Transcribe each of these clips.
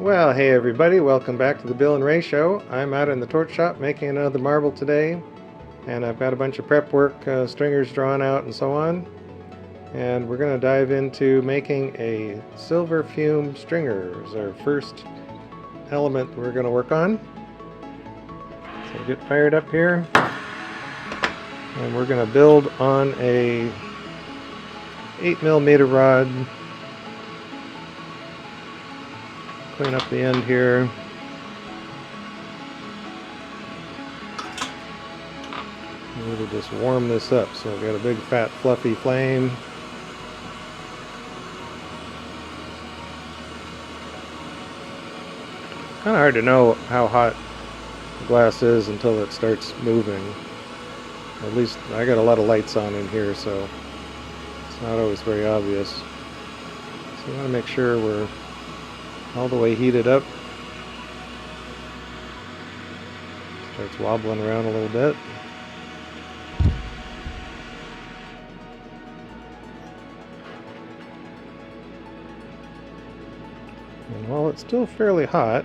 Well, hey everybody, welcome back to the Bill and Ray Show. I'm out in the torch shop making another marble today, and I've got a bunch of prep work, stringers drawn out and so on. And we're going to dive into making a silver fumed stringer as our first element we're going to work on. So get fired up here, and we're going to build on a 8mm rod. Clean up the end here. We need to just warm this up. So we've got a big fat fluffy flame. Kind of hard to know how hot the glass is until it starts moving. At least I got a lot of lights on in here, so it's not always very obvious. So we want to make sure we're all the way heated up. Starts wobbling around a little bit. And while it's still fairly hot,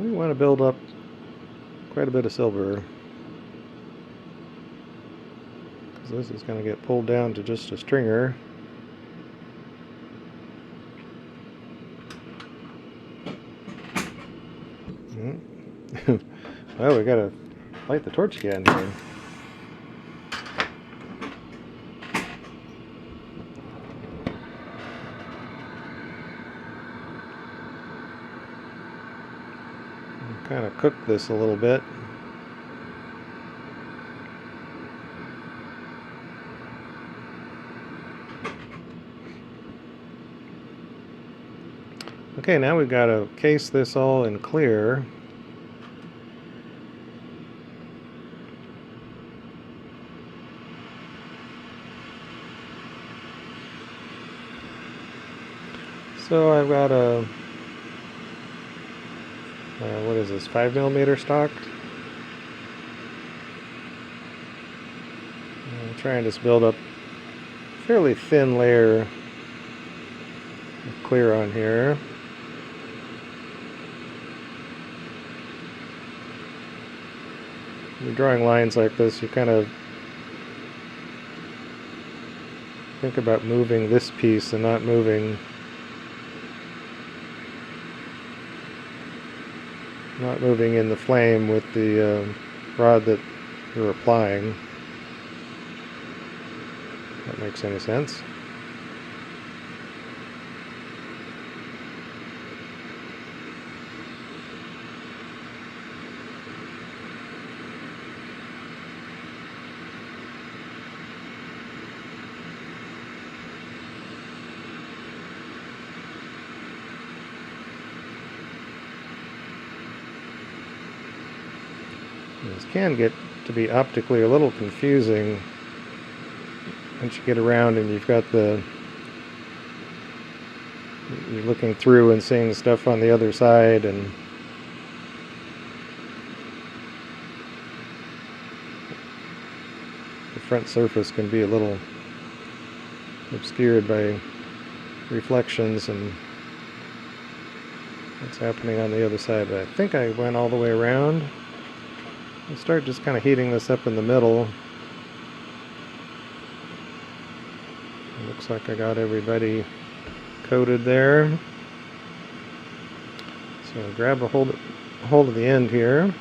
we want to build up quite a bit of silver, because this is going to get pulled down to just a stringer. Well, we got to light the torch again here. Kind of cook this a little bit. Okay, now we've got to case this all in clear. So I've got a what is this, 5mm stock? I'm trying to just build up a fairly thin layer of clear on here. When you're drawing lines like this, you kind of think about moving this piece and not moving in the flame with the rod that you're applying. If that makes any sense. This can get to be optically a little confusing once you get around and you're looking through and seeing stuff on the other side, and the front surface can be a little obscured by reflections and what's happening on the other side. But I think I went all the way around. I'll start just kind of heating this up in the middle. It looks like I got everybody coated there. So grab a hold of the end here.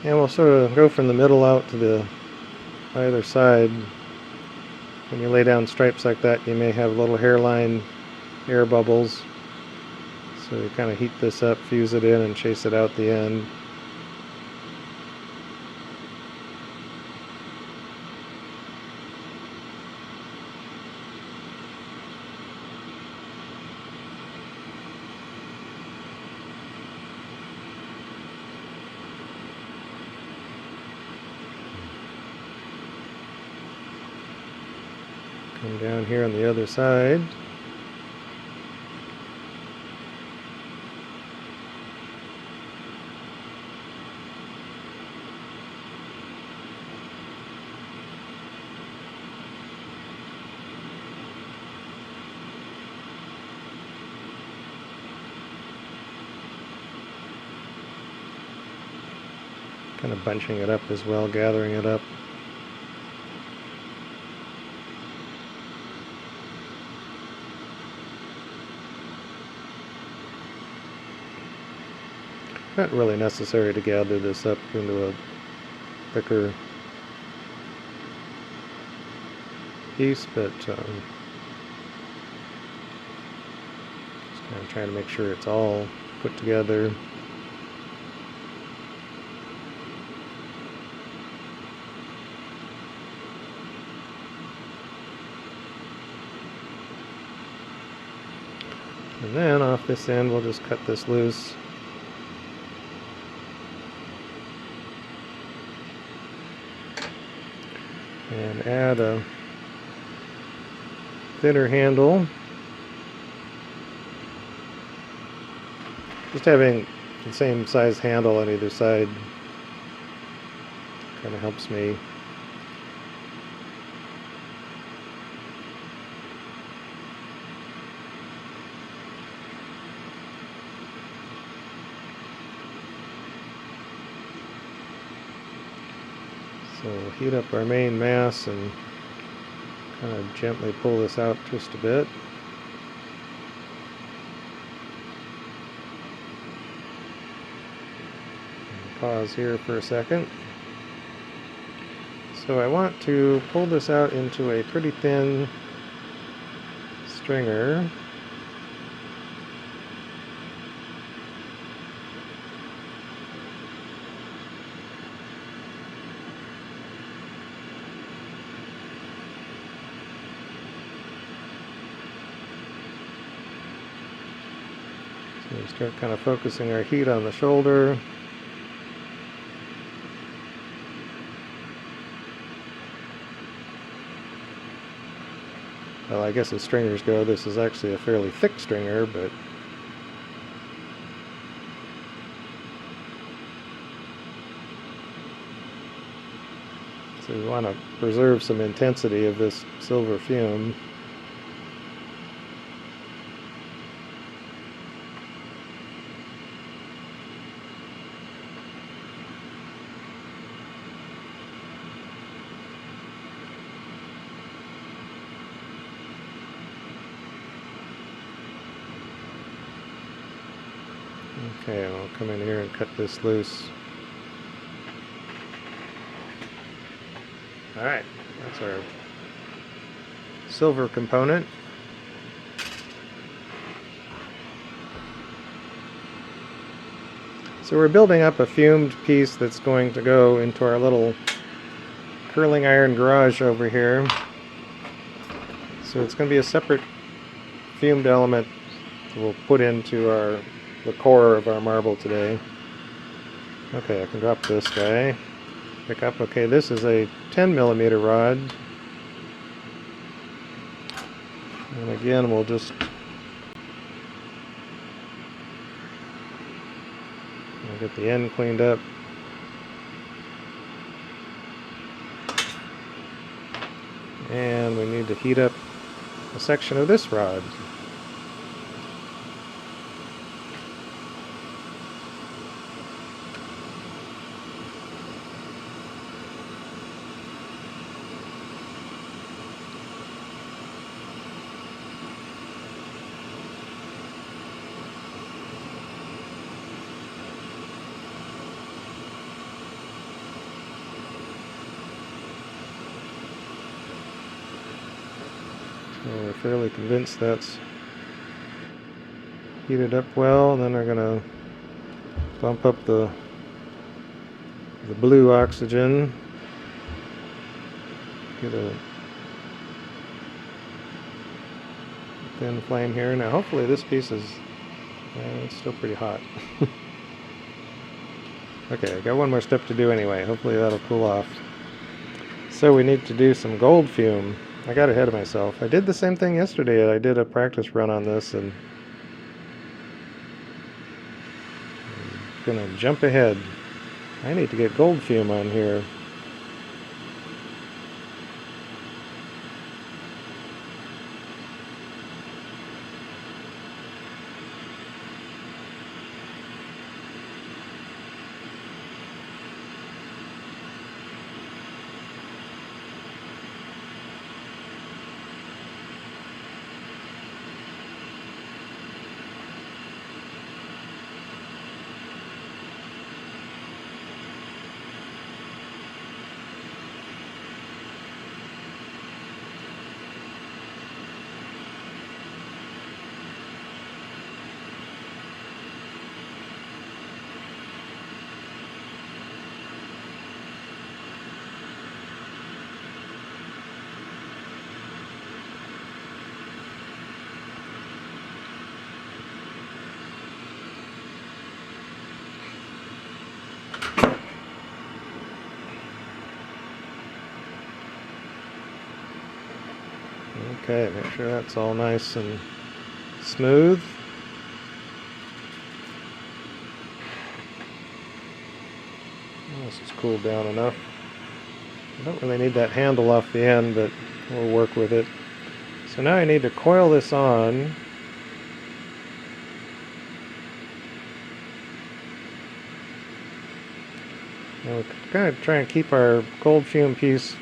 And we'll sort of go from the middle out to the either side. When you lay down stripes like that, you may have little hairline air bubbles. So you kind of heat this up, fuse it in, and chase it out the end. And down here on the other side. Kind of bunching it up as well, gathering it up. Not really necessary to gather this up into a thicker piece, but just kind of trying to make sure it's all put together. And then off this end we'll just cut this loose. And add a thinner handle. Just having the same size handle on either side kind of helps me. So we'll heat up our main mass and kind of gently pull this out just a bit. And pause here for a second. So I want to pull this out into a pretty thin stringer. So we start kind of focusing our heat on the shoulder. Well, I guess as stringers go, this is actually a fairly thick stringer, but so we want to preserve some intensity of this silver fume. Okay, I'll come in here and cut this loose. Alright, that's our silver component. So we're building up a fumed piece that's going to go into our little curling iron garage over here. So it's going to be a separate fumed element that we'll put into the core of our marble today. Okay, I can drop this guy. Pick up. Okay, this is a 10mm rod. And again, we'll just get the end cleaned up. And we need to heat up a section of this rod. So we're fairly convinced that's heated up well, and then we're going to bump up the blue oxygen. Get a thin flame here. Now hopefully this piece is it's still pretty hot. Okay, I got one more step to do anyway. Hopefully that'll cool off. So we need to do some gold fume. I got ahead of myself. I did the same thing yesterday. I did a practice run on this, and I'm gonna jump ahead. I need to get gold fume on here. Okay, make sure that's all nice and smooth. This is cooled down enough. I don't really need that handle off the end, but we'll work with it. So now I need to coil this on. Now we're kind of trying to keep our gold fume piece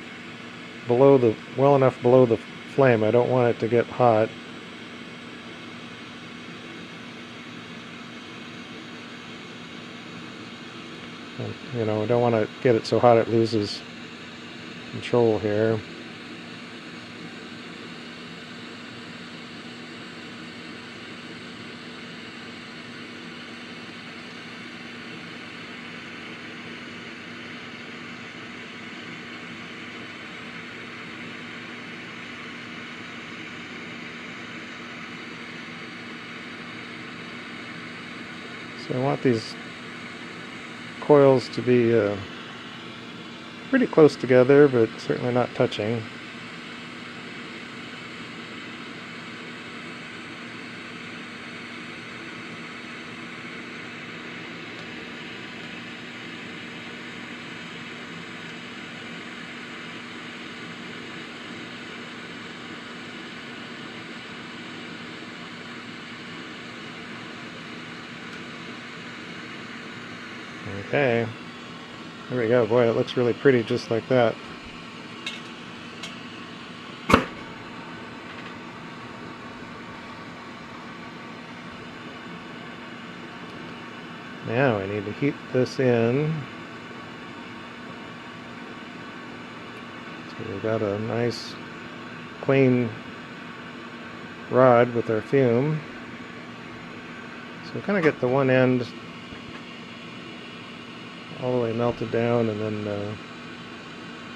well enough below the flame. I don't want it to get hot. And, you know, I don't want to get it so hot it loses control here. So I want these coils to be pretty close together, but certainly not touching. Okay, there we go. Boy, it looks really pretty just like that. Now I need to heat this in. So we've got a nice clean rod with our fume. So we kind of get the one end all the way melted down, and then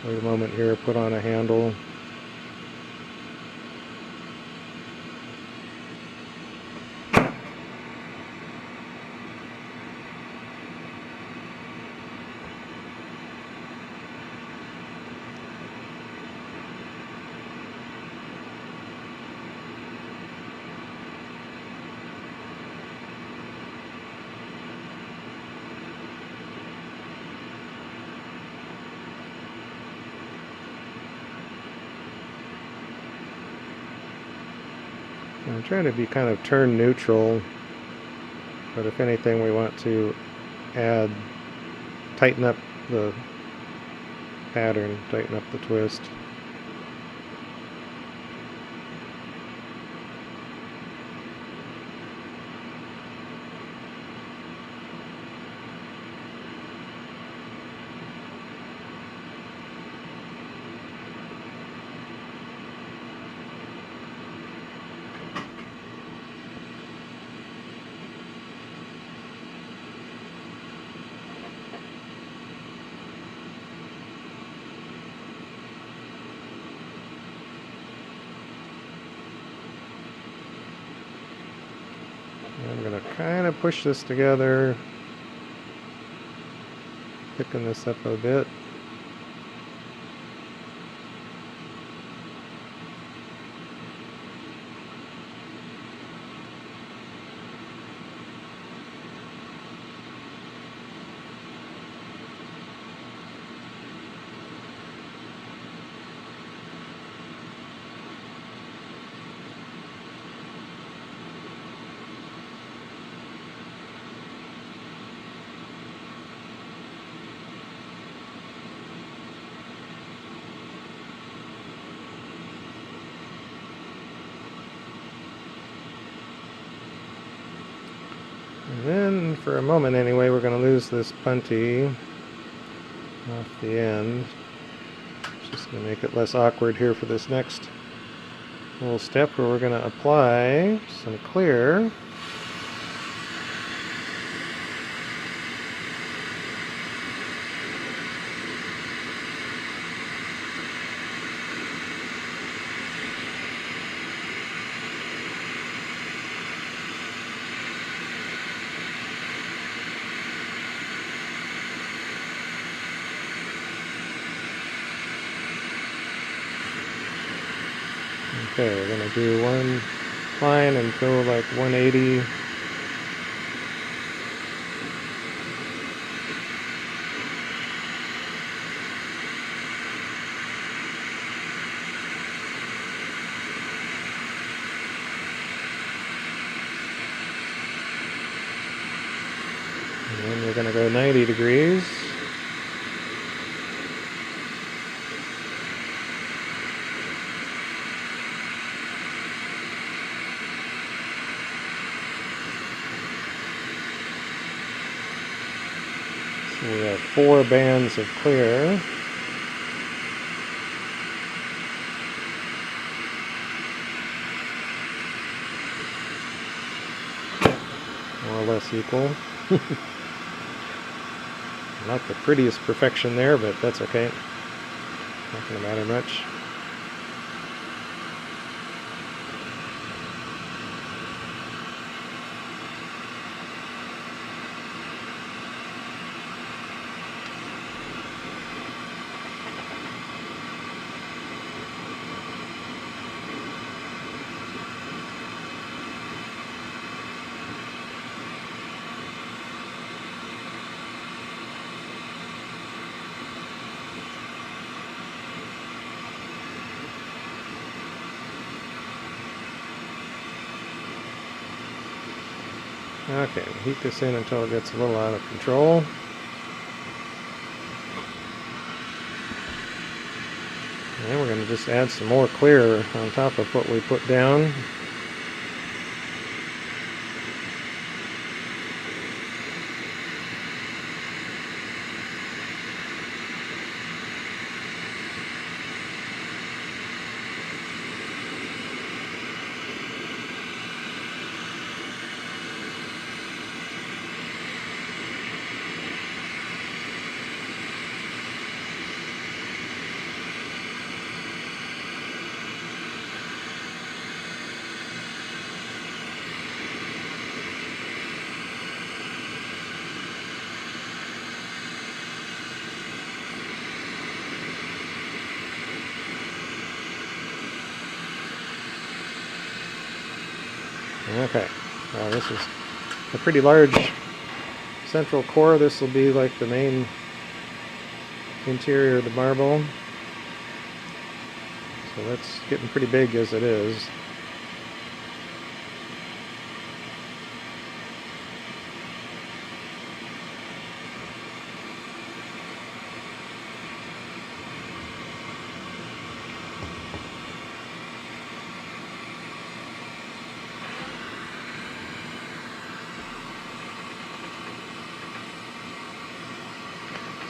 wait a moment here, put on a handle. I'm trying to be kind of turn neutral, but if anything we want to tighten up the pattern, tighten up the twist. I'm going to kind of push this together, thicken this up a bit. And then, for a moment anyway, we're going to lose this punty off the end. Just going to make it less awkward here for this next little step where we're going to apply some clear. Okay, we're going to do one line and go like 180. And then we're going to go 90 degrees. We have 4 bands of clear. More or less equal. Not the prettiest perfection there, but that's okay. Not going to matter much. Okay, heat this in until it gets a little out of control. And we're going to just add some more clear on top of what we put down. Okay, this is a pretty large central core. This will be like the main interior of the marble. So that's getting pretty big as it is.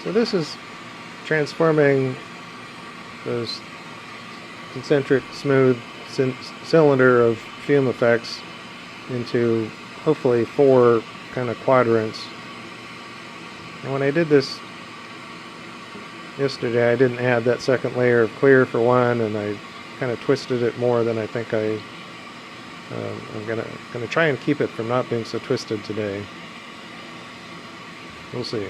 So this is transforming those concentric smooth cylinder of fume effects into hopefully 4 kind of quadrants. And when I did this yesterday, I didn't add that second layer of clear for one, and I kind of twisted it more than I think I'm gonna try and keep it from not being so twisted today. We'll see.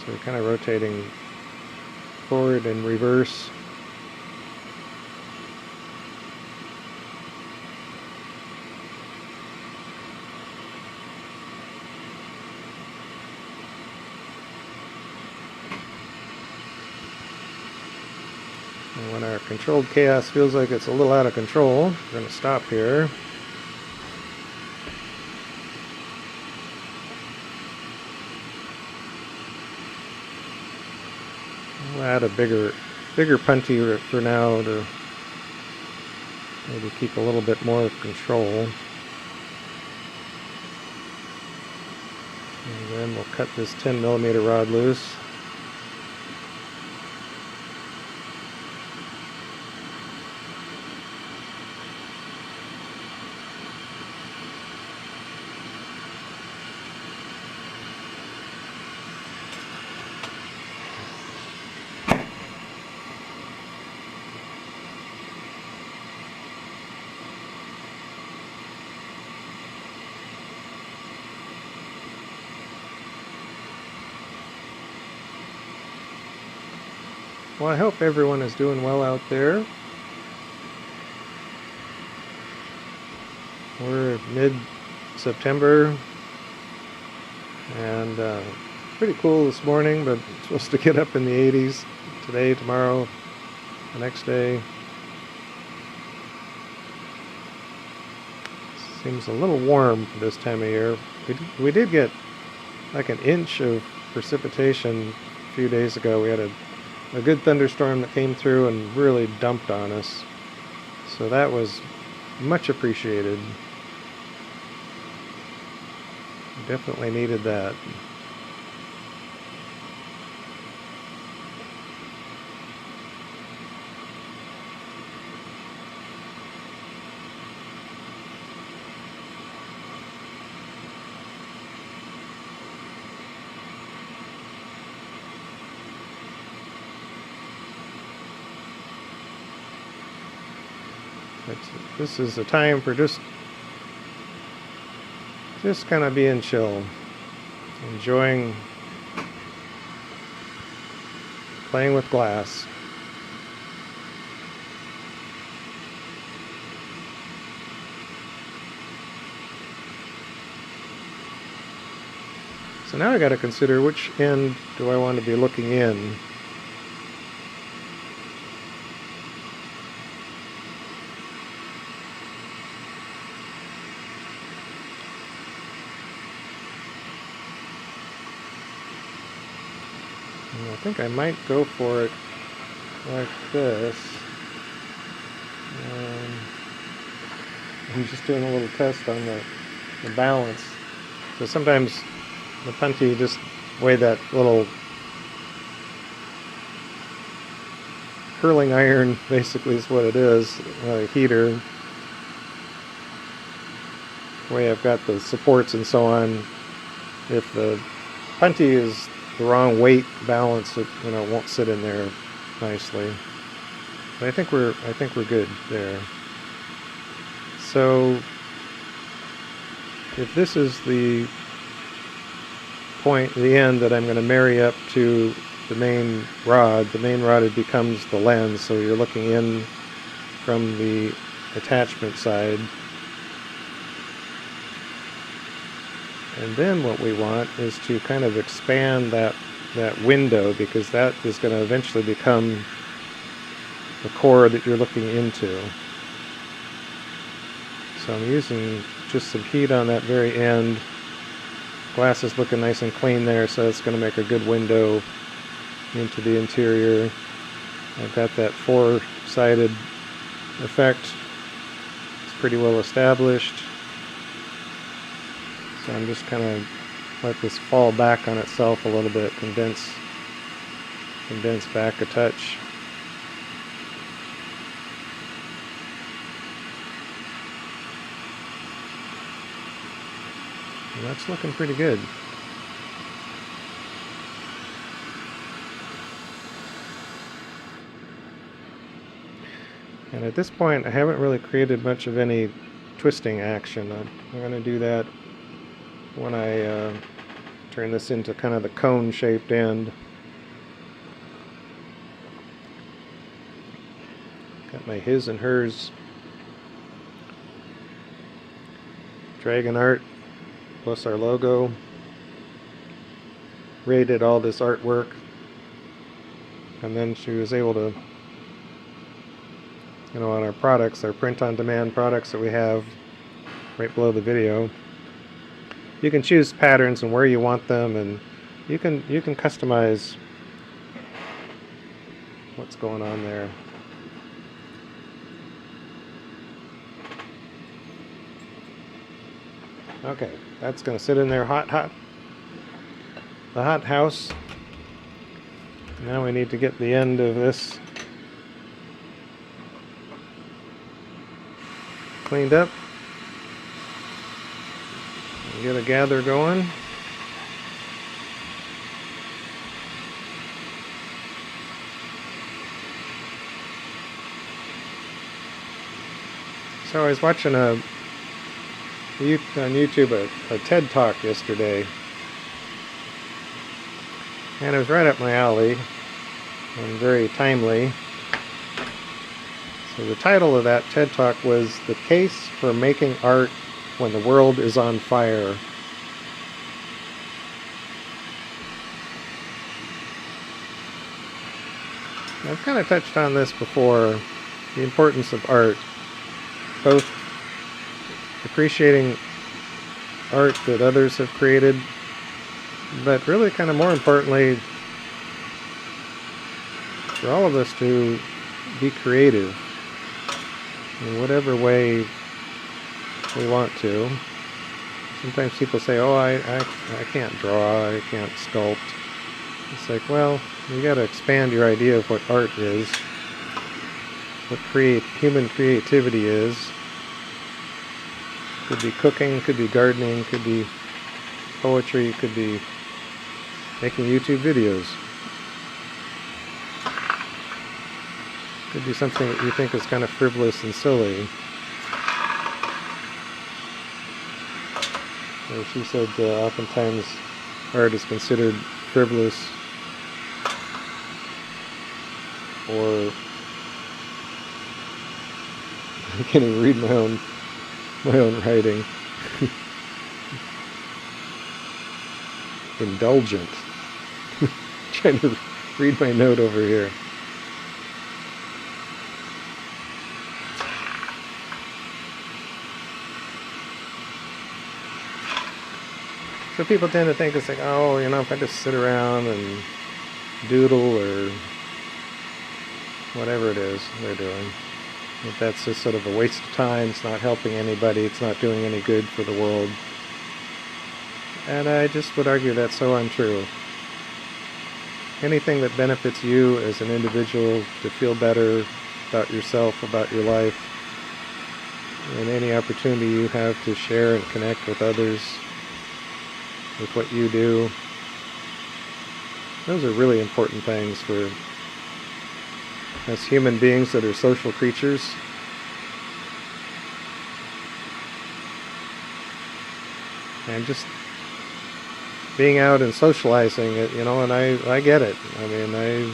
So we're kind of rotating forward and reverse. And when our controlled chaos feels like it's a little out of control, we're going to stop here. We'll add a bigger punty for now to maybe keep a little bit more control. And then we'll cut this 10mm rod loose. Well, I hope everyone is doing well out there. We're mid-September, and it's pretty cool this morning, but it's supposed to get up in the 80s today, tomorrow, the next day. Seems a little warm for this time of year. We did get like an inch of precipitation a few days ago. We had a good thunderstorm that came through and really dumped on us. So that was much appreciated. We definitely needed that. This is a time for just kind of being chill, enjoying playing with glass. So now I got to consider which end do I want to be looking in. I think I might go for it like this. I'm just doing a little test on the balance. So sometimes the punty, just weigh that little curling iron, basically is what it is, heater. The way I've got the supports and so on, if the punty is the wrong weight balance, it won't sit in there nicely. But I think we're good there. So if this is the point, the end that I'm going to marry up to the main rod it becomes the lens, so you're looking in from the attachment side. And then what we want is to kind of expand that window, because that is going to eventually become the core that you're looking into. So I'm using just some heat on that very end. Glass is looking nice and clean there, so it's going to make a good window into the interior. I've got that four-sided effect. It's pretty well established. So I'm just kind of let this fall back on itself a little bit, condense back a touch. And that's looking pretty good. And at this point, I haven't really created much of any twisting action. I'm going to do that when I turn this into kind of the cone-shaped end. Got my his and hers dragon art plus our logo. Rated all this artwork, and then she was able to, on our products, our print-on-demand products that we have right below the video, you can choose patterns and where you want them, and you can customize what's going on there. Okay, that's going to sit in there hot. The hot house. Now we need to get the end of this cleaned up. Get a gather going. So I was watching on YouTube a TED Talk yesterday, and it was right up my alley and very timely. So the title of that TED Talk was "The Case for Making Art When the World is on Fire." I've kind of touched on this before, the importance of art, both appreciating art that others have created, but really kind of more importantly, for all of us to be creative in whatever way we want to. Sometimes people say, oh, I can't draw, I can't sculpt. It's like, well, you got to expand your idea of what art is, what human creativity is. Could be cooking, could be gardening, could be poetry, could be making YouTube videos. Could be something that you think is kind of frivolous and silly. So she said oftentimes art is considered frivolous or I can't even read my own writing. Indulgent. Trying to read my note over here. So people tend to think it's like, oh, you know, if I just sit around and doodle or whatever it is they're doing, that's just sort of a waste of time. It's not helping anybody. It's not doing any good for the world. And I just would argue that's so untrue. Anything that benefits you as an individual to feel better about yourself, about your life, and any opportunity you have to share and connect with others with what you do, those are really important things for us human beings that are social creatures. And just being out and socializing it, you know, and I get it. I mean, I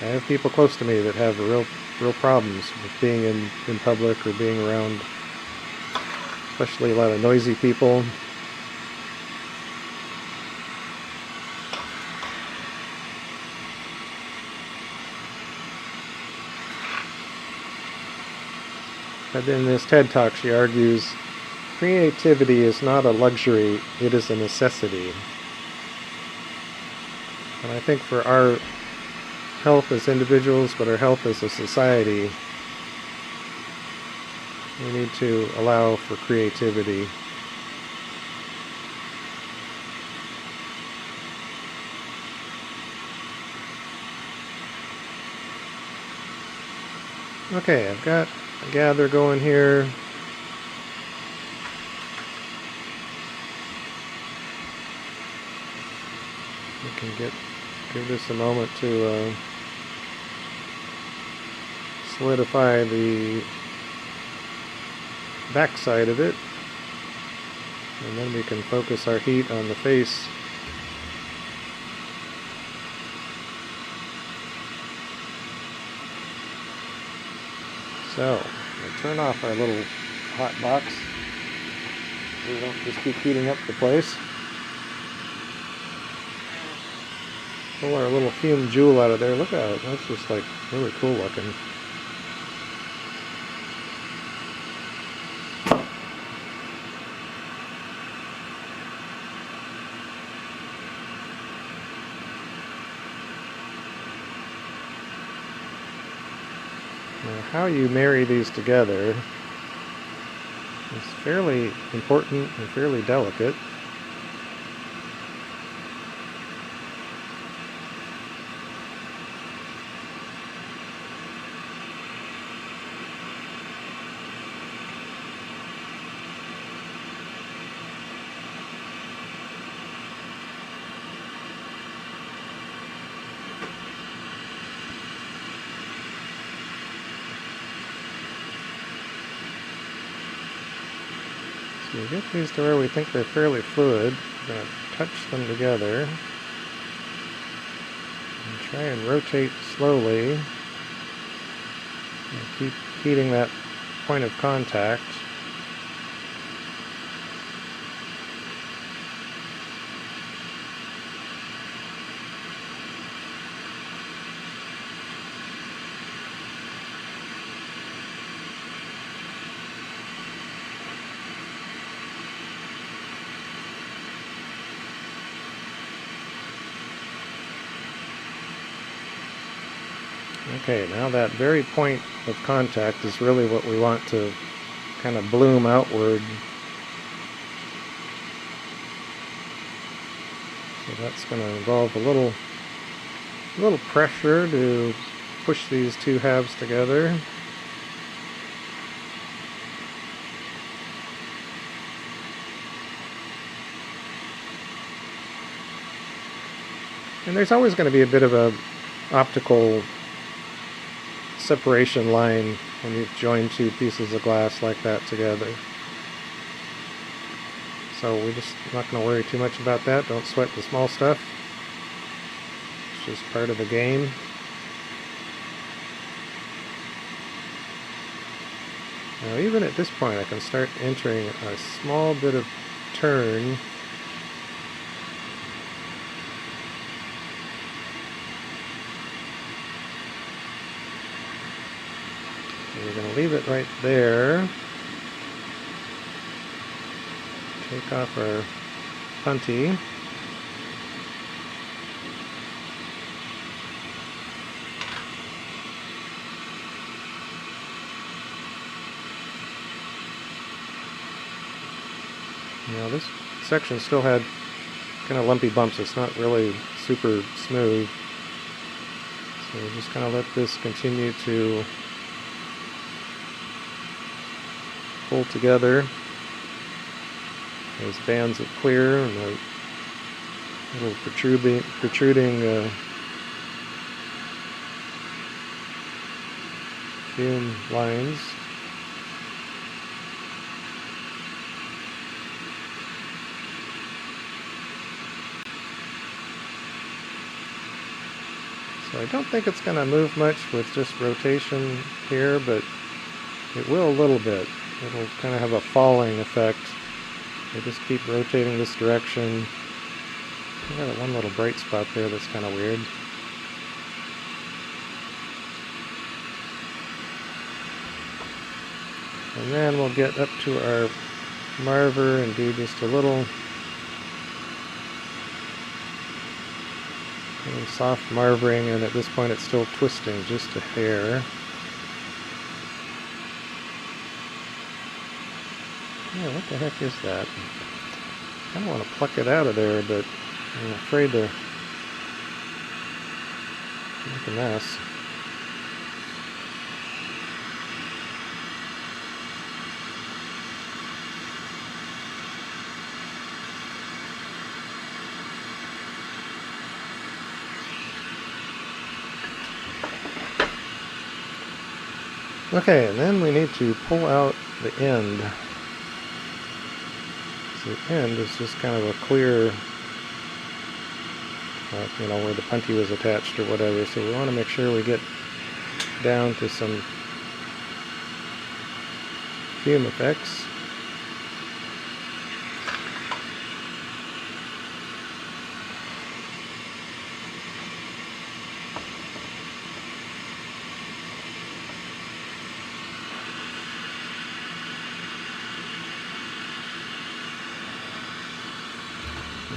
have people close to me that have real problems with being in public or being around, especially a lot of noisy people. But in this TED Talk, she argues, creativity is not a luxury, it is a necessity. And I think for our health as individuals, but our health as a society, we need to allow for creativity. Okay, I've got a gather going here. We can give this a moment to solidify the back side of it, and then we can focus our heat on the face. So, we'll turn off our little hot box so we don't just keep heating up the place. Pull our little fumed jewel out of there. Look at it. That's just like really cool looking. Now, how you marry these together is fairly important and fairly delicate. So we get these to where we think they're fairly fluid. We're going to touch them together and try and rotate slowly and keep heating that point of contact. Okay, now that very point of contact is really what we want to kind of bloom outward. So that's going to involve a little pressure to push these two halves together. And there's always going to be a bit of a optical separation line when you join two pieces of glass like that together. So we're just not going to worry too much about that. Don't sweat the small stuff. It's just part of the game. Now even at this point I can start entering a small bit of turn. We're going to leave it right there. Take off our punty. Now this section still had kind of lumpy bumps. It's not really super smooth. So we're just going to let this continue to pull together those bands of clear and the little protruding fume lines. So I don't think it's going to move much with just rotation here, but it will a little bit. It'll kind of have a falling effect. We just keep rotating this direction. I got one little bright spot there that's kind of weird. And then we'll get up to our marver and do just a little soft marvering, and at this point it's still twisting just a hair. Yeah, what the heck is that? I kind of want to pluck it out of there, but I'm afraid to make a mess. Okay, and then we need to pull out the end. So the end is just kind of a clear, you know, where the punty was attached or whatever. So we want to make sure we get down to some fume effects.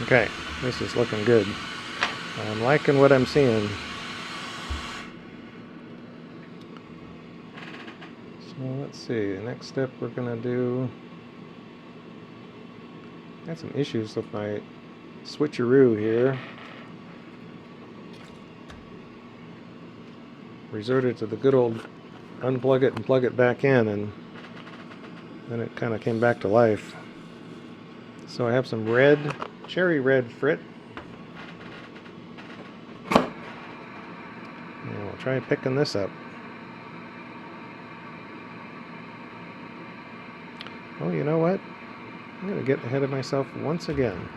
Okay, this is looking good. I'm liking what I'm seeing. Well, let's see. The next step we're going to do... I had some issues with my switcheroo here. Resorted to the good old unplug it and plug it back in, and then it kind of came back to life. So I have some red, cherry red frit. And we'll try picking this up. Oh, you know what? I'm going to get ahead of myself once again.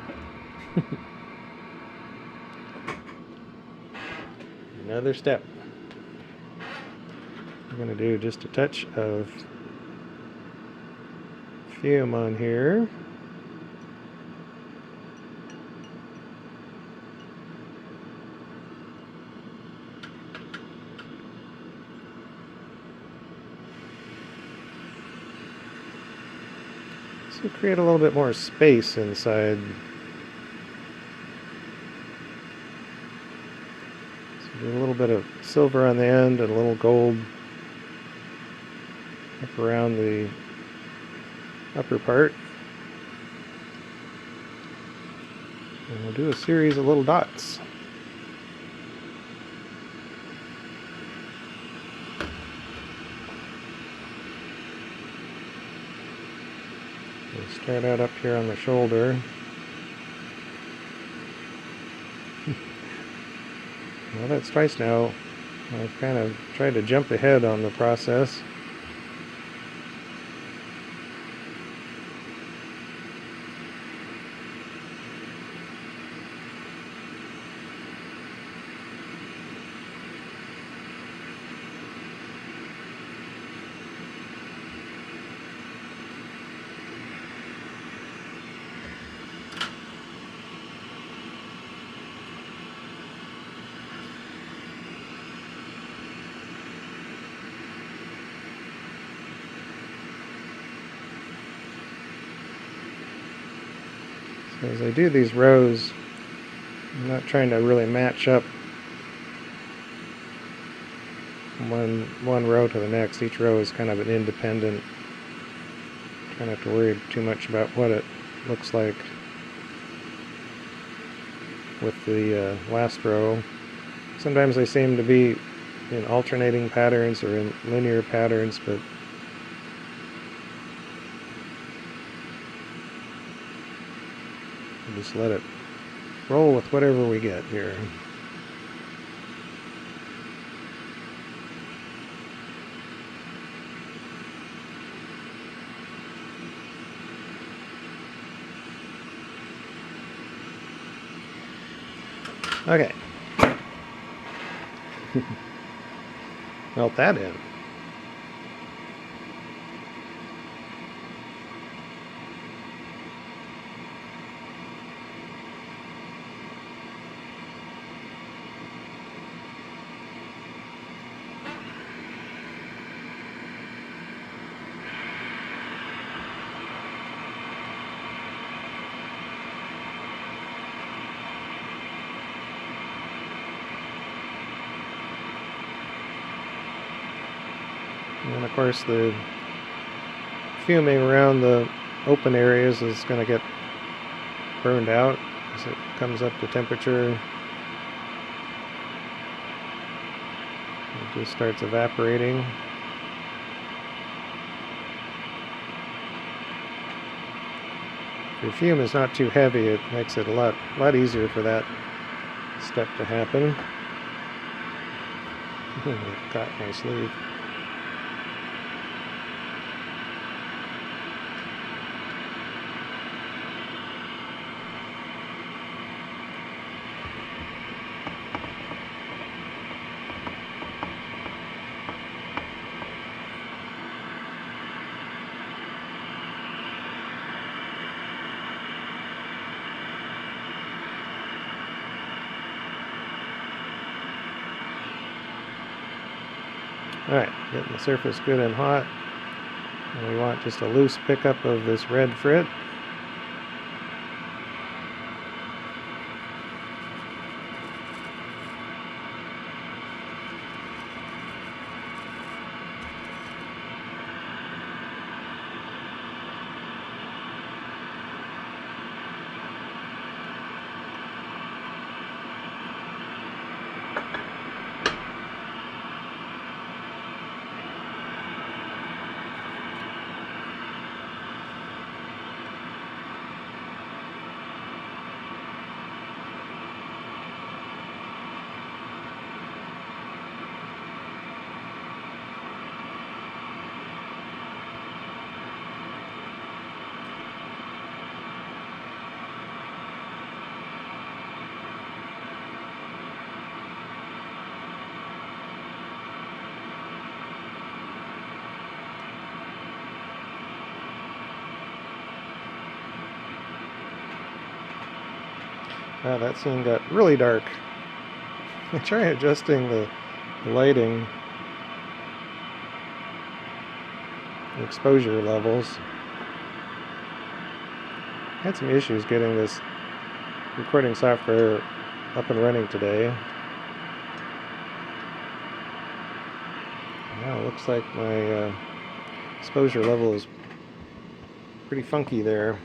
Another step. I'm going to do just a touch of fume on here. So create a little bit more space inside. So do a little bit of silver on the end and a little gold up around the upper part. And we'll do a series of little dots. We'll start out up here on the shoulder. Well, that's twice now. I've kind of tried to jump ahead on the process. So as I do these rows, I'm not trying to really match up one row to the next. Each row is kind of an independent. Try not to worry too much about what it looks like with the last row. Sometimes they seem to be in alternating patterns or in linear patterns, but just let it roll with whatever we get here. Okay. Melt that in. And then of course the fuming around the open areas is going to get burned out as it comes up to temperature. It just starts evaporating. If your fume is not too heavy, it makes it a lot easier for that step to happen. It caught my sleeve. Alright, getting the surface good and hot. And we want just a loose pickup of this red frit. Wow, that scene got really dark. I try adjusting the lighting, the exposure levels. I had some issues getting this recording software up and running today. Now it looks like my exposure level is pretty funky there.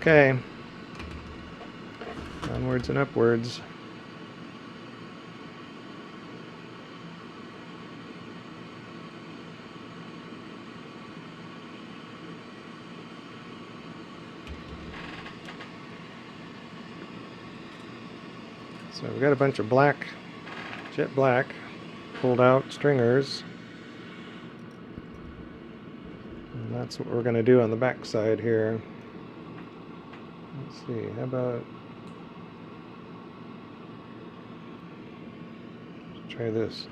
Okay, onwards and upwards. So we've got a bunch of black, jet black, pulled out stringers. And that's what we're going to do on the back side here. Let's see, how about, let's try this.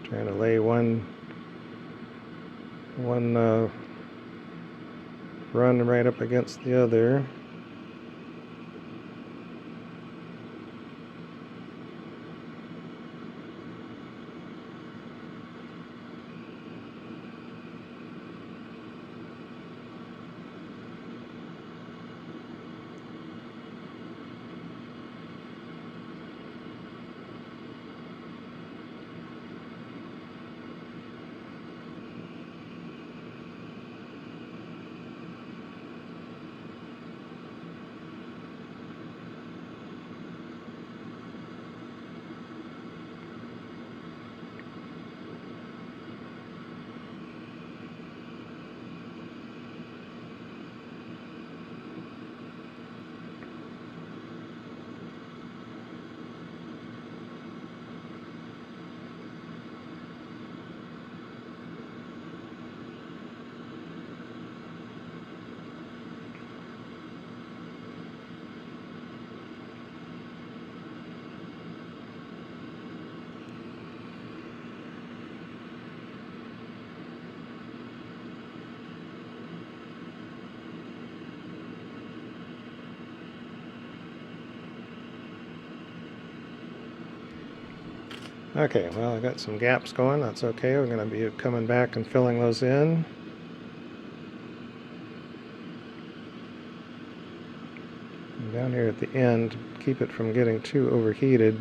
Trying to lay one run right up against the other. Okay, well, I got some gaps going. That's okay. We're going to be coming back and filling those in. And down here at the end, keep it from getting too overheated.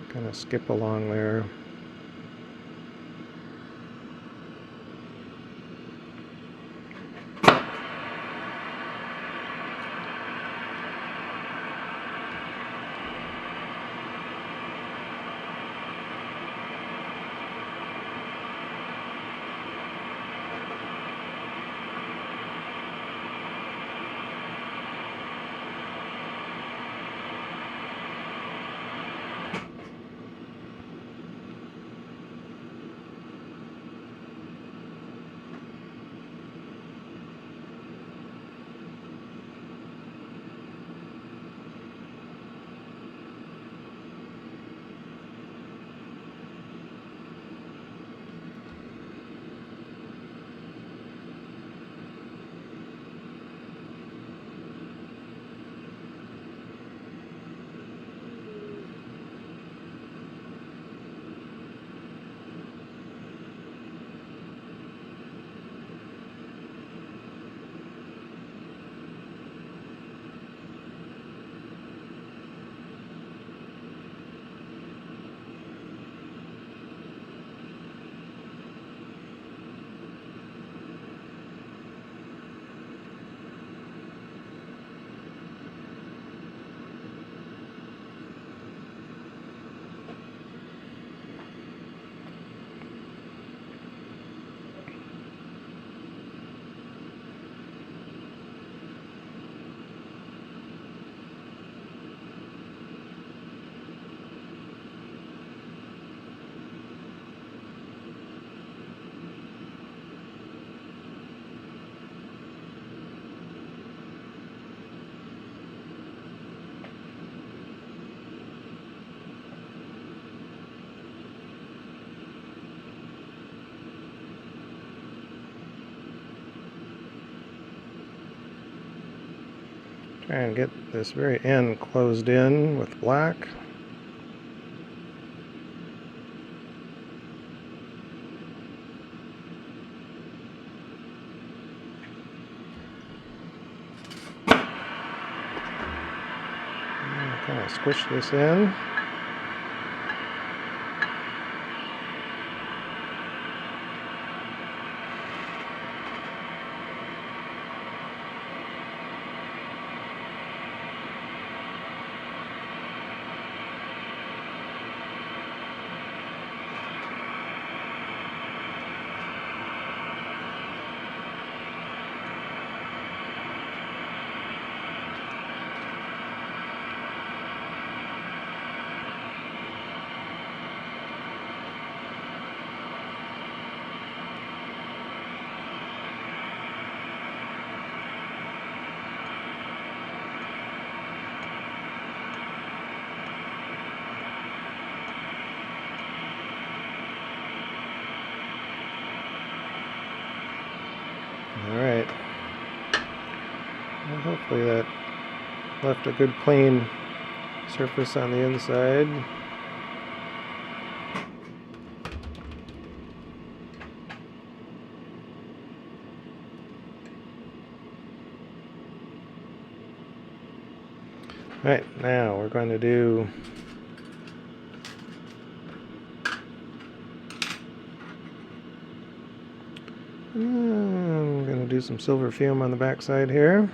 Kind of skip along there. Try and get this very end closed in with black. Kind of squish this in. Alright, well, hopefully that left a good clean surface on the inside. Alright, now we're going to do I'm going to do some silver fume on the back side here.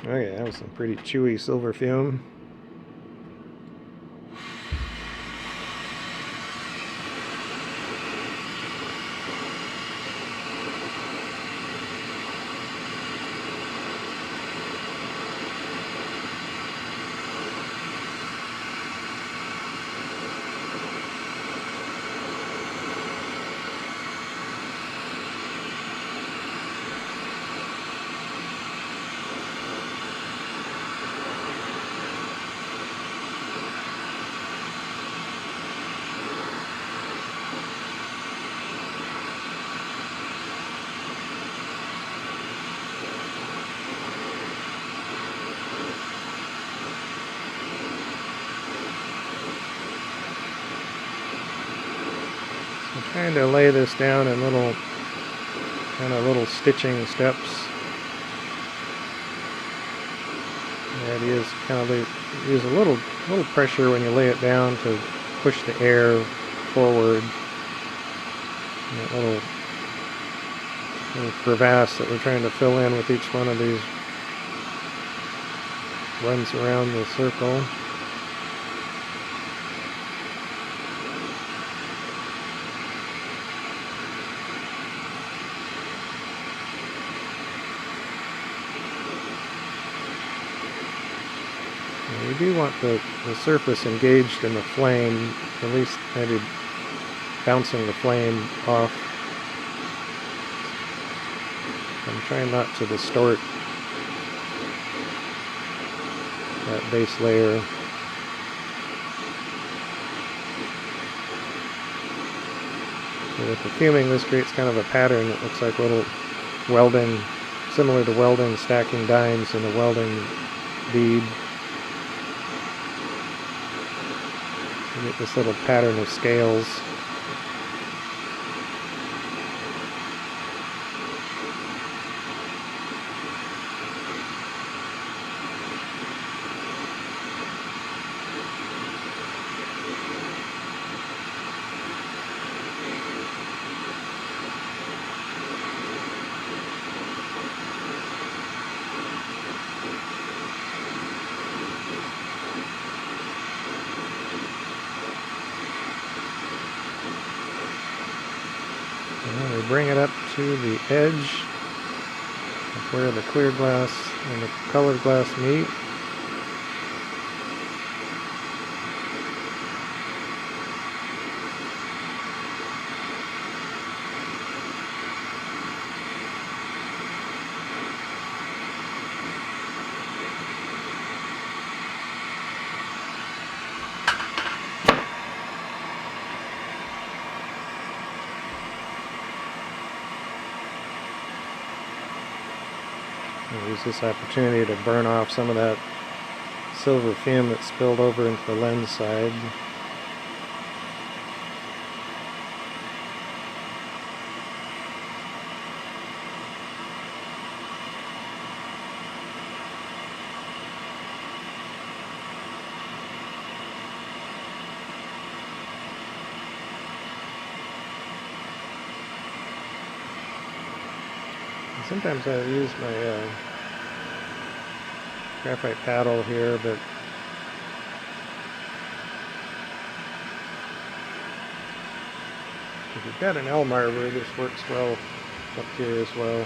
Okay, that was some pretty chewy silver fume. I'm trying to lay this down in little stitching steps. The idea is kind of use a little pressure when you lay it down to push the air forward. And that little crevasse that we're trying to fill in with each one of these runs around the circle. We do want the surface engaged in the flame, at least maybe bouncing the flame off. I'm trying not to distort that base layer. So with the fuming, this creates kind of a pattern that looks like little welding, similar to welding, stacking dimes in a welding bead. You get this little pattern of scales. And then we bring it up to the edge of where the clear glass and the colored glass meet. I'll use this opportunity to burn off some of that silver fume that spilled over into the lens side. Sometimes I use my graphite paddle here, but if you've got an L marver, this works well up here as well.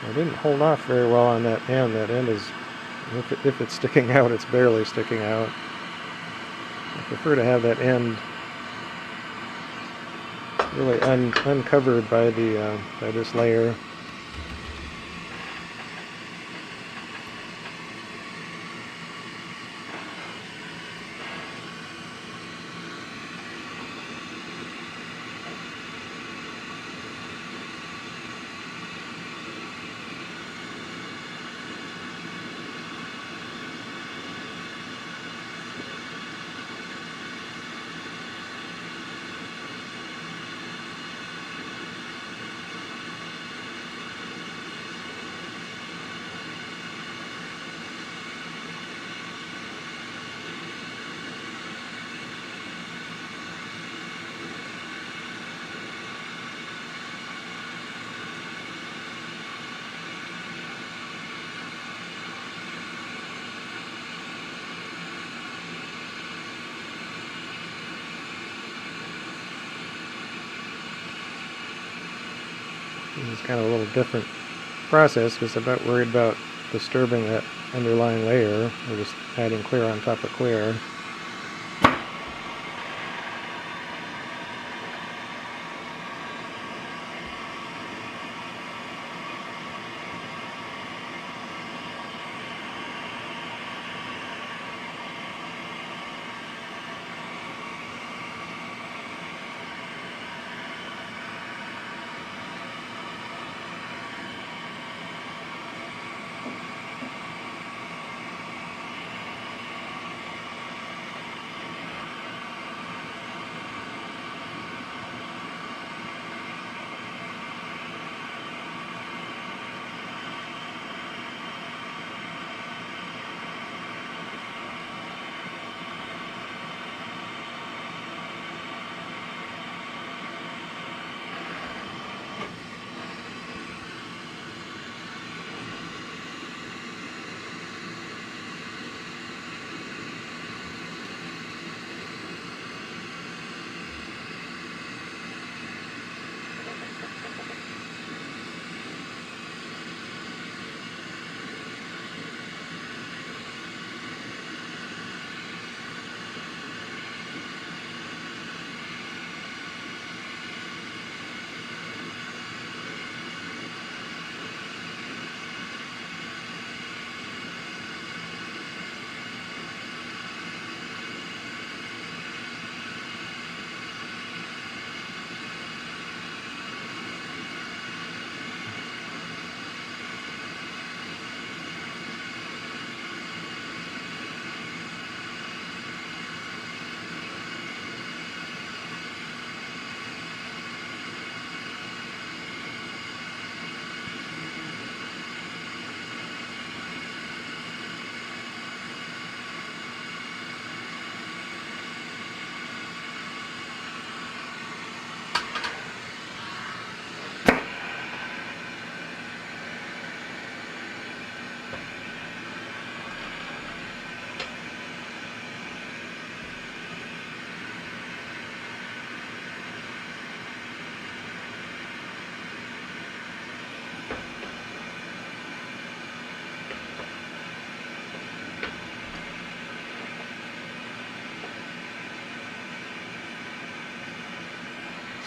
I didn't hold off very well on that end. That end is, if it's sticking out, it's barely sticking out. I prefer to have that end really uncovered by this layer. This is kind of a little different process because I'm not worried about disturbing that underlying layer. We're just adding clear on top of clear.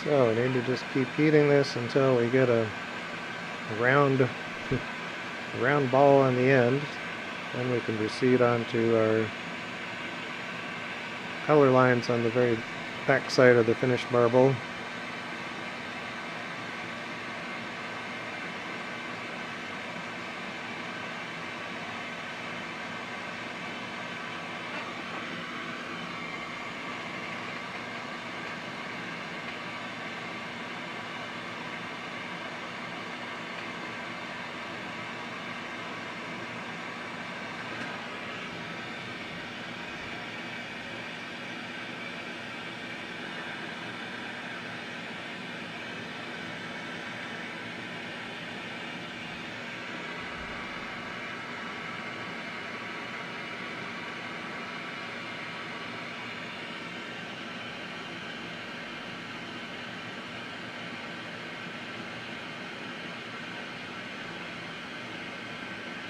So we need to just keep heating this until we get a round, a round ball on the end. Then we can proceed on to our color lines on the very back side of the finished marble.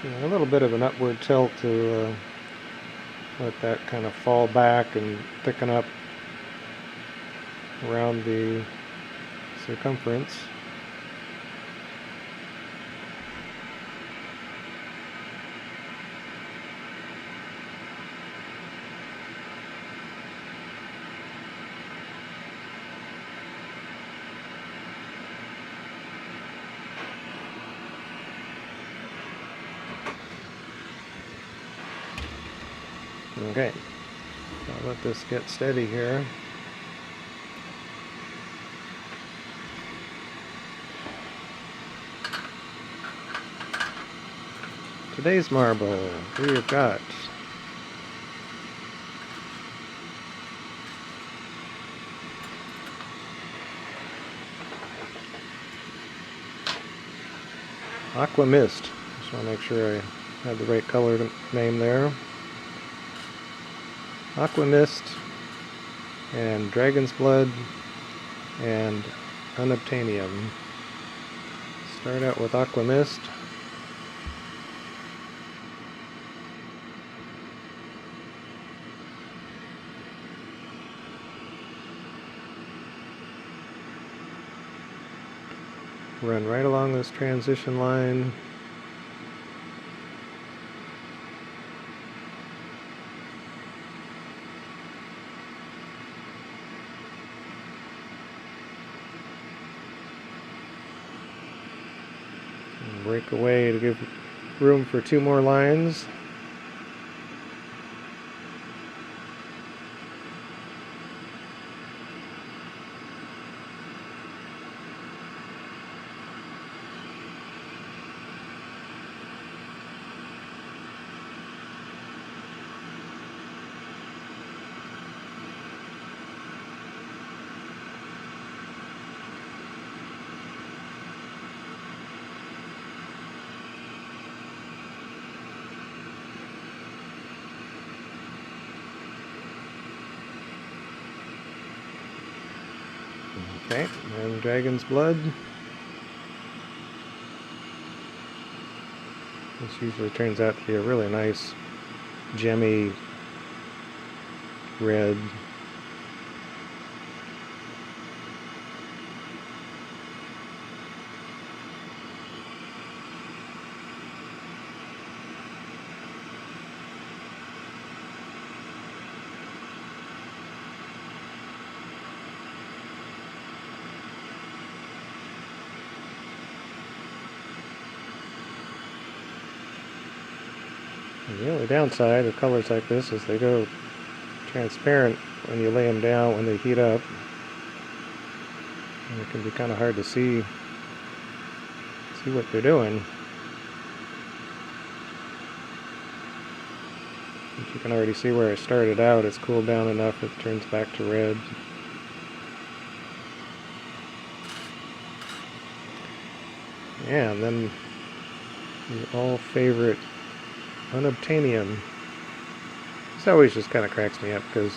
A little bit of an upward tilt to let that kind of fall back and thicken up around the circumference. Okay, I'll let this get steady here. Today's marble, we have got Aqua Mist. Just want to make sure I have the right color name there. Aqua Mist and Dragon's Blood and Unobtanium. Start out with Aqua Mist. Run right along this transition line. Break away to give room for 2 more lines. Okay, and Dragon's Blood. This usually turns out to be a really nice, gemmy red. The only downside of colors like this is they go transparent when you lay them down, when they heat up. And it can be kind of hard to see what they're doing. But you can already see where I started out. It's cooled down enough it turns back to red. Yeah, and then the all favorite Unobtanium. This always just kind of cracks me up because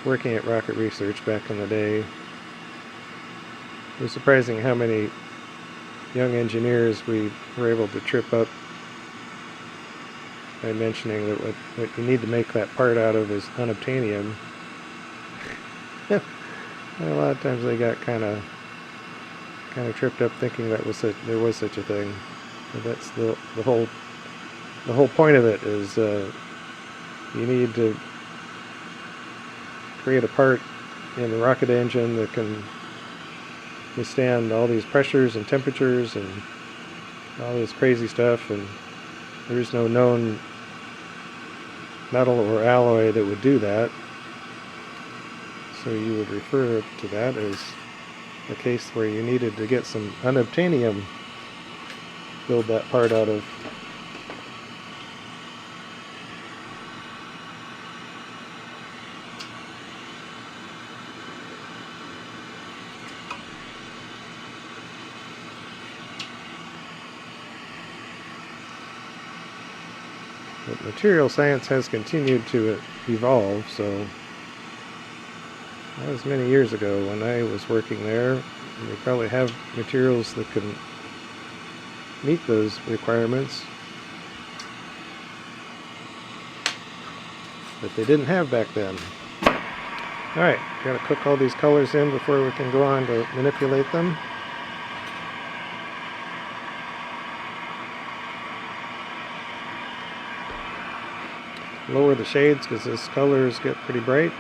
working at Rocket Research back in the day, it was surprising how many young engineers we were able to trip up by mentioning that what you need to make that part out of is unobtanium. And a lot of times they got kind of tripped up thinking that there was such a thing. But that's the whole point of it is you need to create a part in the rocket engine that can withstand all these pressures and temperatures and all this crazy stuff, and there is no known metal or alloy that would do that. So you would refer to that as a case where you needed to get some unobtanium, build that part out of. But material science has continued to evolve, so that was many years ago when I was working there. They probably have materials that can meet those requirements that they didn't have back then. Alright, gotta cook all these colors in before we can go on to manipulate them. Lower the shades because this colors get pretty bright.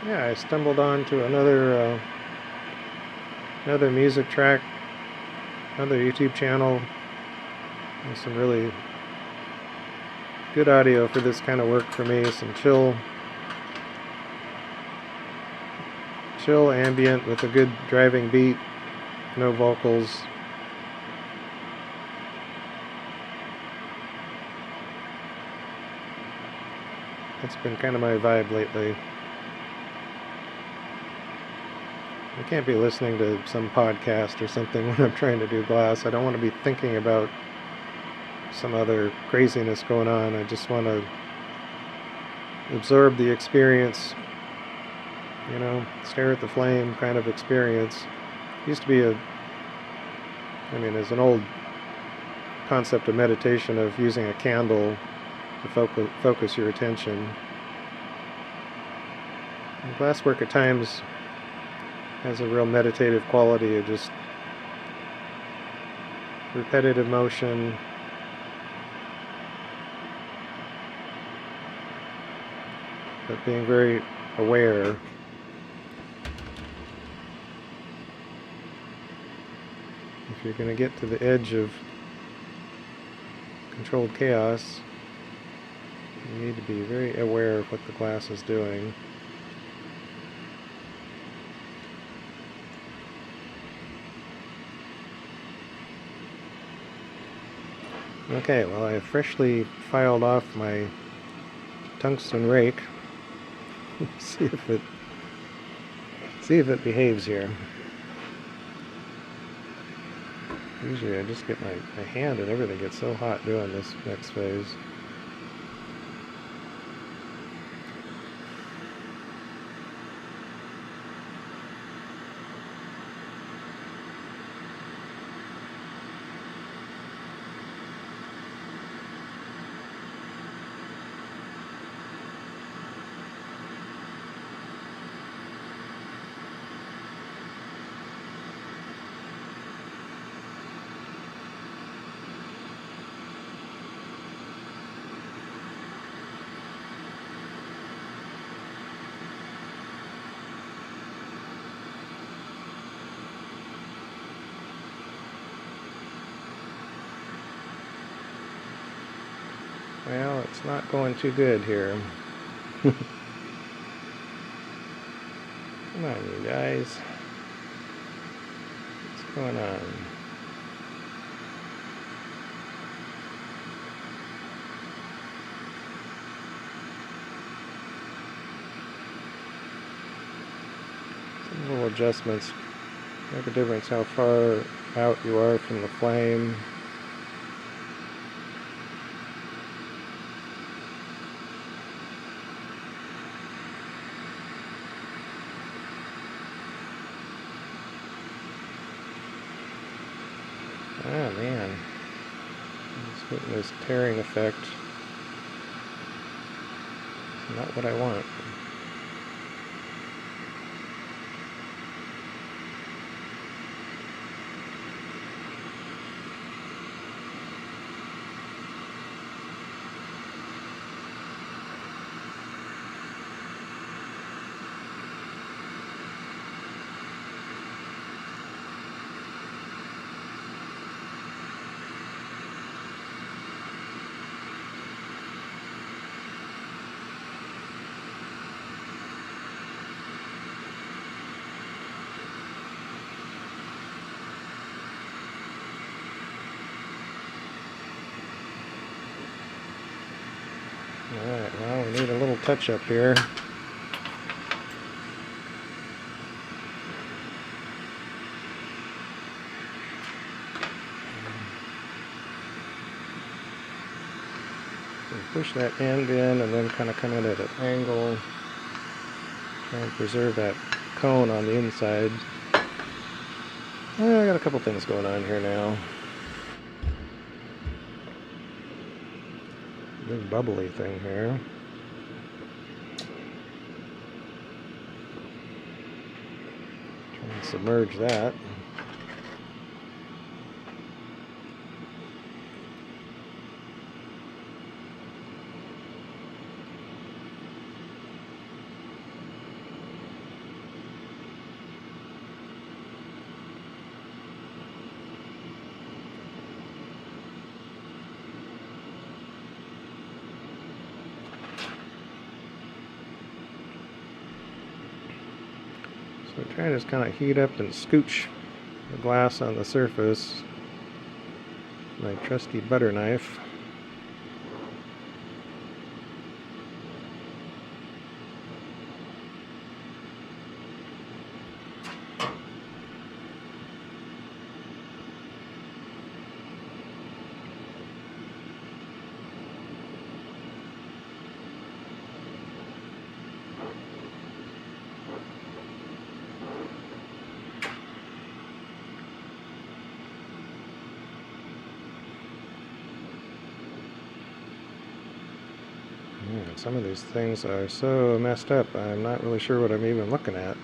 Yeah, I stumbled onto another music track, another YouTube channel, with some really good audio for this kind of work for me. Some chill ambient with a good driving beat, no vocals. That's been kind of my vibe lately. I can't be listening to some podcast or something when I'm trying to do glass. I don't want to be thinking about some other craziness going on. I just want to absorb the experience, you know, stare at the flame kind of experience. Used to be there's an old concept of meditation of using a candle to focus your attention. And glasswork at times has a real meditative quality of just repetitive motion, but being very aware. If you're going to get to the edge of controlled chaos, you need to be very aware of what the glass is doing. Okay, well, I freshly filed off my tungsten rake. see if it behaves here. Usually I just get my hand and everything gets so hot doing this next phase. Well, it's not going too good here. Come on, you guys. What's going on? Some little adjustments make a difference how far out you are from the flame. Oh man, it's getting this tearing effect. It's not what I want. Alright, well, we need a little touch-up here. Push that end in and then kind of come in at an angle. Try and preserve that cone on the inside. I got a couple things going on here now. Big bubbly thing here. Try and submerge that. So try to just kind of heat up and scooch the glass on the surface. My trusty butter knife. Some of these things are so messed up, I'm not really sure what I'm even looking at.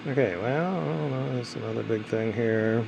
Okay, well, I don't know, there's another big thing here.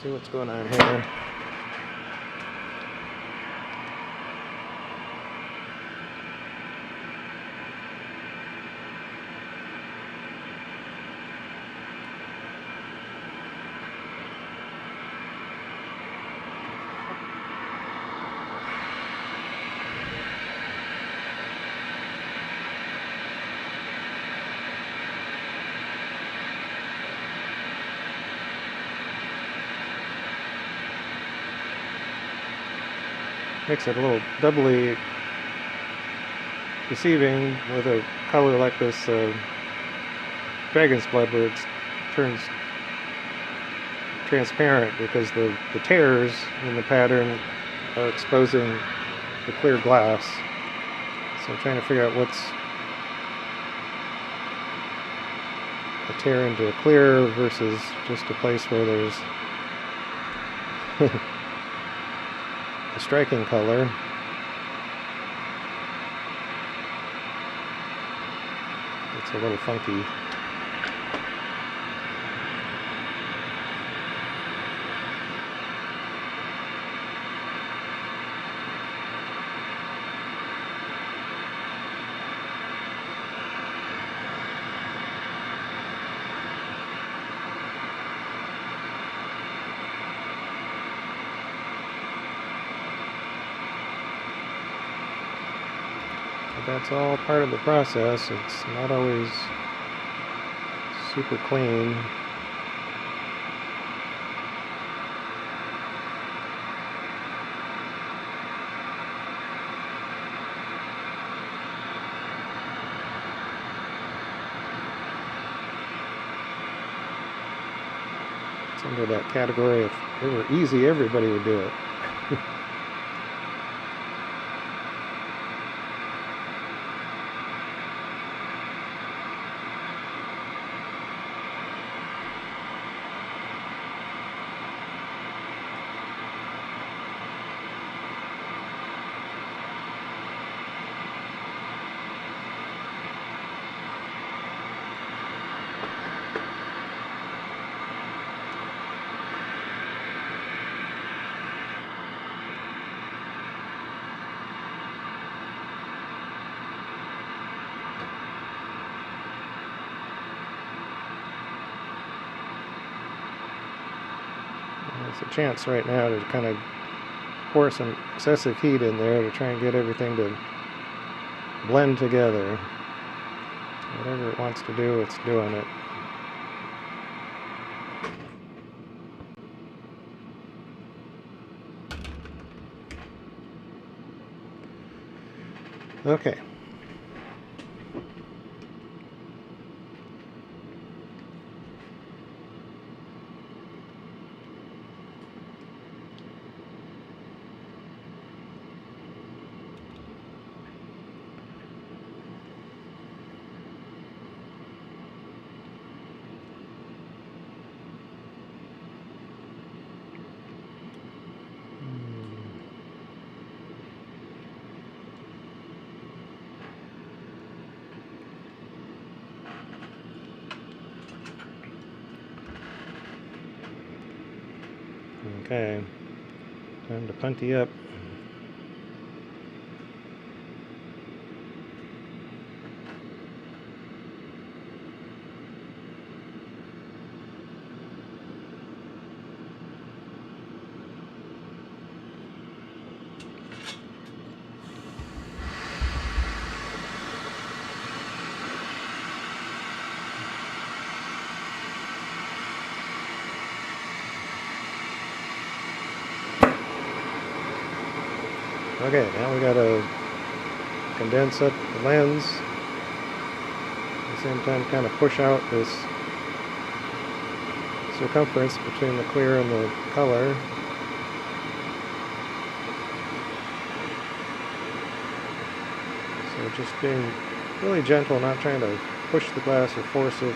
See what's going on here. Makes it a little doubly deceiving with a color like this dragon's blood, where it turns transparent because the tears in the pattern are exposing the clear glass. So I'm trying to figure out what's a tear into a clear versus just a place where there's a striking color. It's a little funky. That's all part of the process. It's not always super clean. It's under that category. If it were easy, everybody would do it. There's a chance right now to kind of pour some excessive heat in there to try and get everything to blend together. Whatever it wants to do, it's doing it. Okay. Okay, time to punty up. Okay, now we gotta condense up the lens. At the same time, kind of push out this circumference between the clear and the color. So just being really gentle, not trying to push the glass or force it.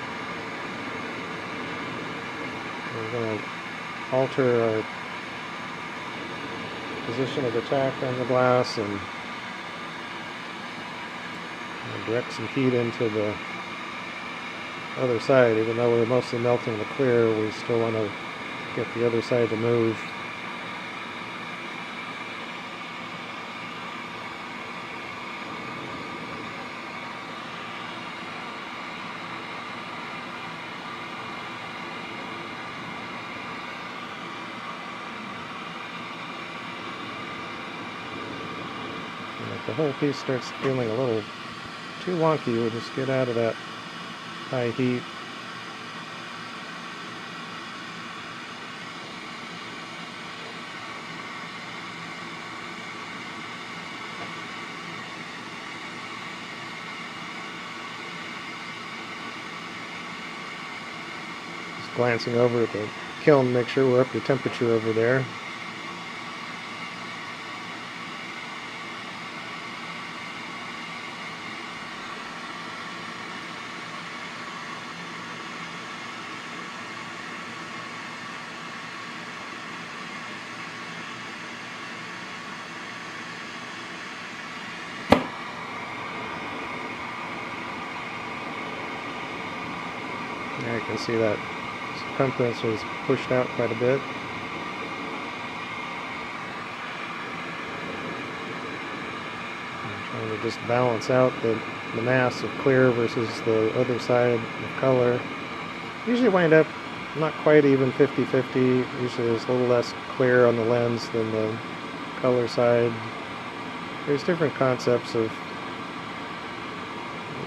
We're going to alter our position of attack on the glass and direct some heat into the other side. Even though we're mostly melting the clear, we still want to get the other side to move. If the whole piece starts feeling a little too wonky, we'll just get out of that high heat. Just glancing over at the kiln to make sure we're up to temperature over there. There you can see that circumference was pushed out quite a bit. I'm trying to just balance out the mass of clear versus the other side of color. Usually wind up not quite even 50-50. Usually there's a little less clear on the lens than the color side. There's different concepts of,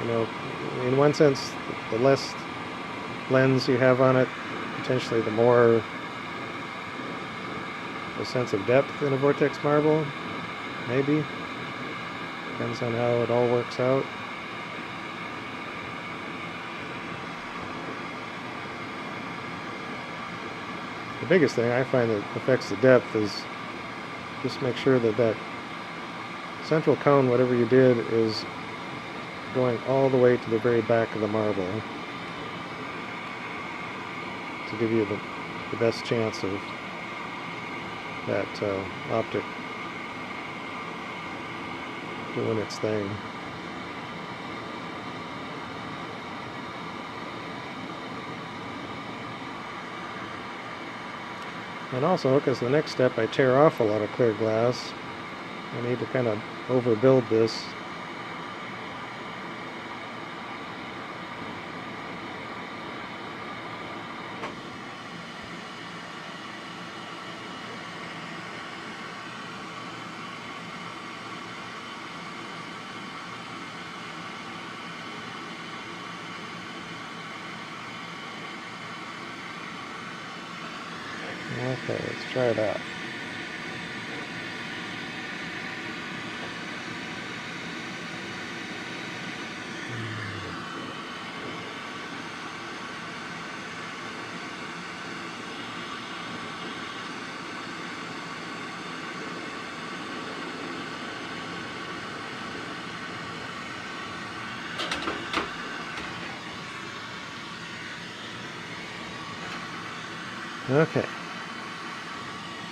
you know, in one sense, the less lens you have on it, potentially the more a sense of depth in a Vortex marble, maybe. Depends on how it all works out. The biggest thing I find that affects the depth is just make sure that that central cone, whatever you did, is going all the way to the very back of the marble, to give you the best chance of that optic doing its thing. And also, because the next step I tear off a lot of clear glass, I need to kind of overbuild this. Okay, let's try that. Okay.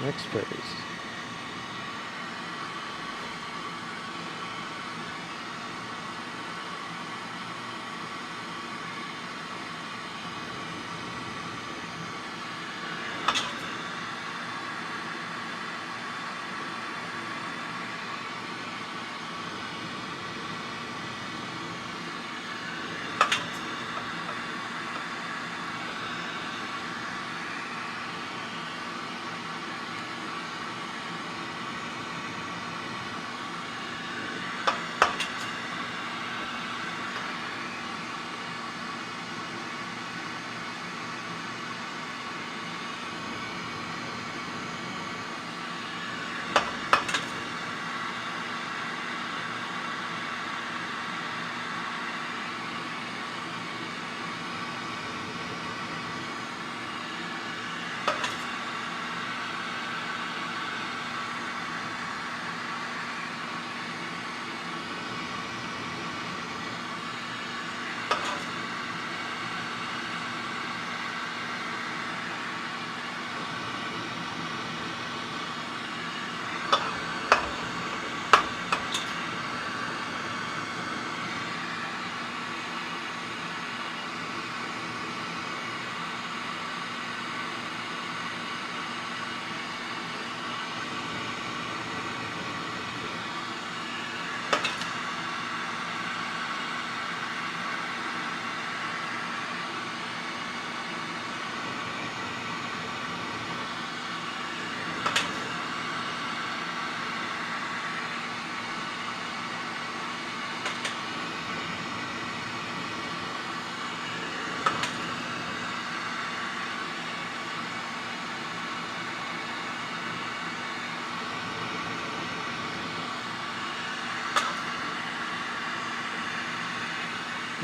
Next phrase.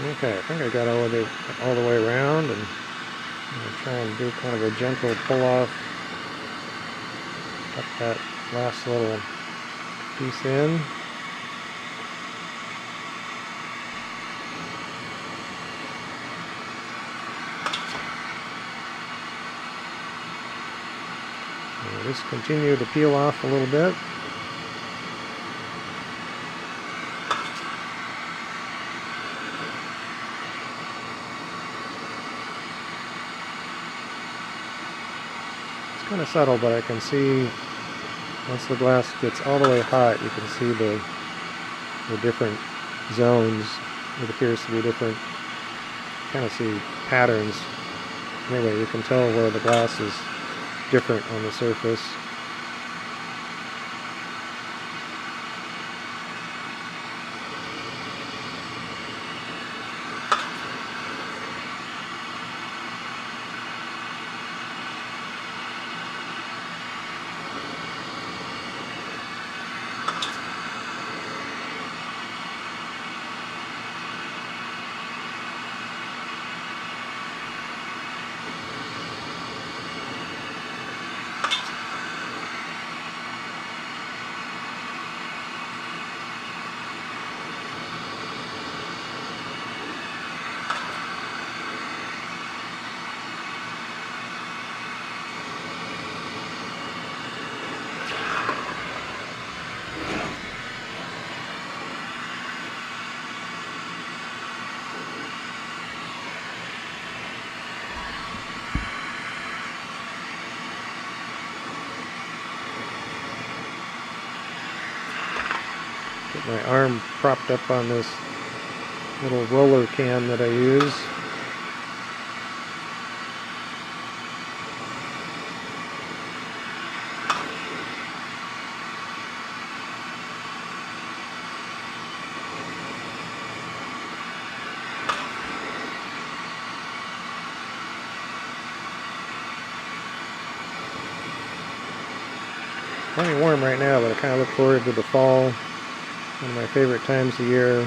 Okay, I think I got all the way around, and I'm going to try and do kind of a gentle pull off up that last little piece in. And just continue to peel off a little bit. Kind of subtle, but I can see once the glass gets all the way hot, you can see the different zones. It appears to be different, kind of see patterns. Anyway, you can tell where the glass is different on the surface. Get my arm propped up on this little roller can that I use. Plenty warm right now, but I kind of look forward to the fall. One of my favorite times of year.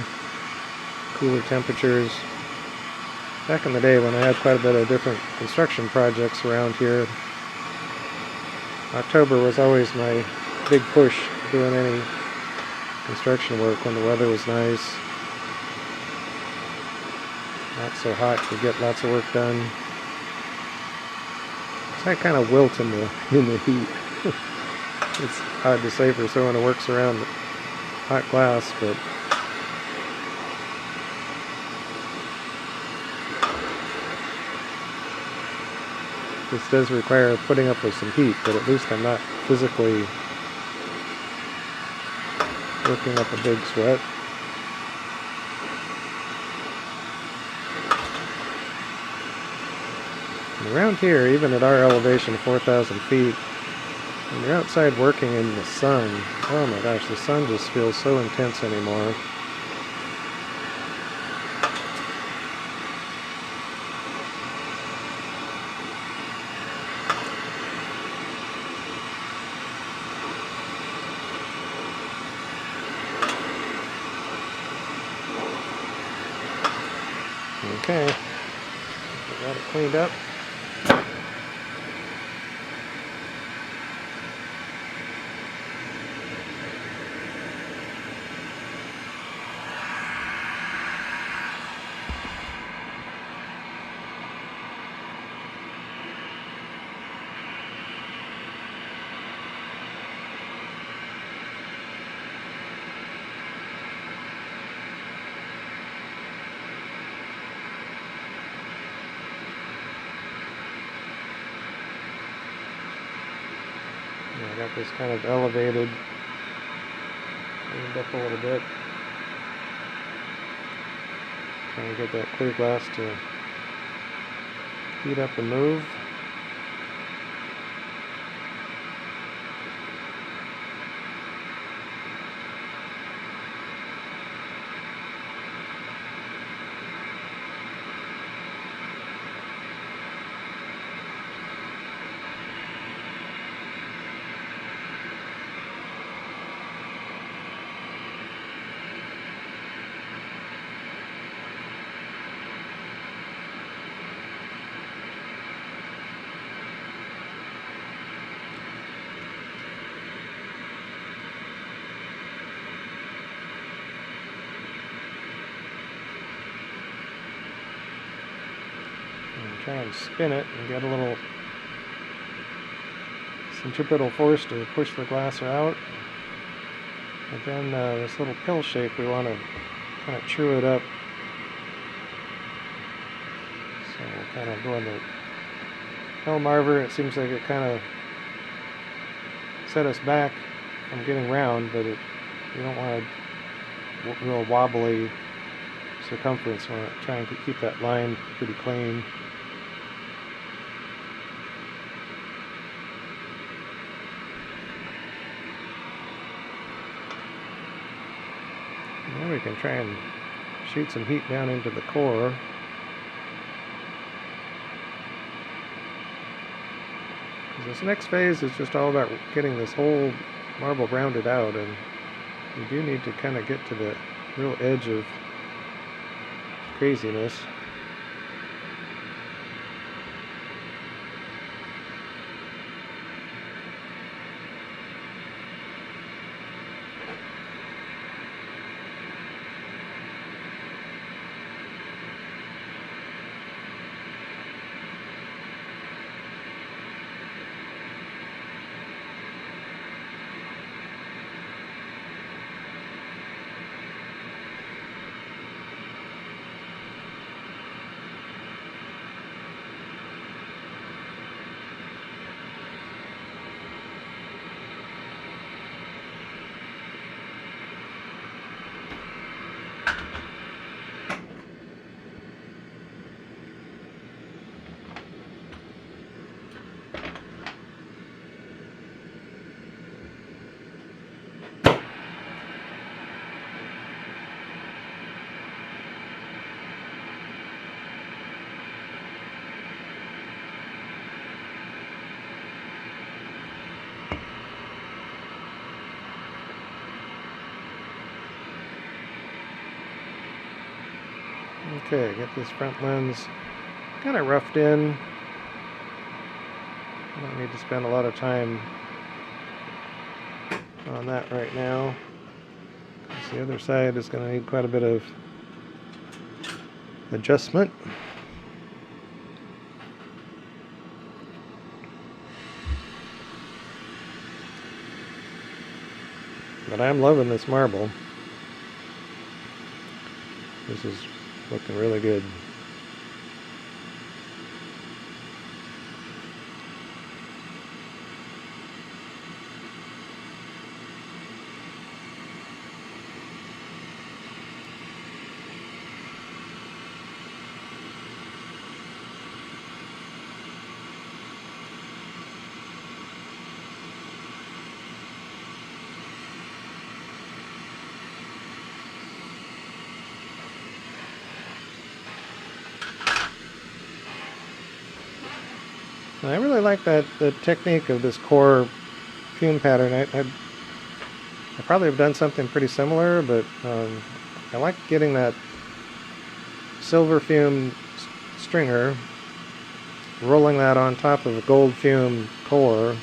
Cooler temperatures. Back in the day when I had quite a bit of different construction projects around here, October was always my big push doing any construction work when the weather was nice. Not so hot to get lots of work done. So I kind of wilt in the heat. It's hard to say for someone who works around hot glass, but this does require putting up with some heat, but at least I'm not physically working up a big sweat. And around here, even at our elevation of 4,000 feet, when you're outside working in the sun, oh my gosh, the sun just feels so intense anymore. Okay, got it cleaned up. I got this kind of elevated, cleaned up a little bit. Trying to get that clear glass to heat up and move. try and spin it and get a little centripetal force to push the glass out. And then this little pill shape, we want to kind of chew it up. So we'll kind of go in the pill marver. It seems like it kind of set us back from getting round, but you don't want a real wobbly circumference. We want to try and keep that line pretty clean. Now we can try and shoot some heat down into the core. This next phase is just all about getting this whole marble rounded out, and you do need to kind of get to the real edge of craziness. Okay, get this front lens kind of roughed in. I don't need to spend a lot of time on that right now. The other side is going to need quite a bit of adjustment. But I'm loving this marble. This is looking really good. And I really like the technique of this core fume pattern. I probably have done something pretty similar, but I like getting that silver fume stringer, rolling that on top of a gold fume core.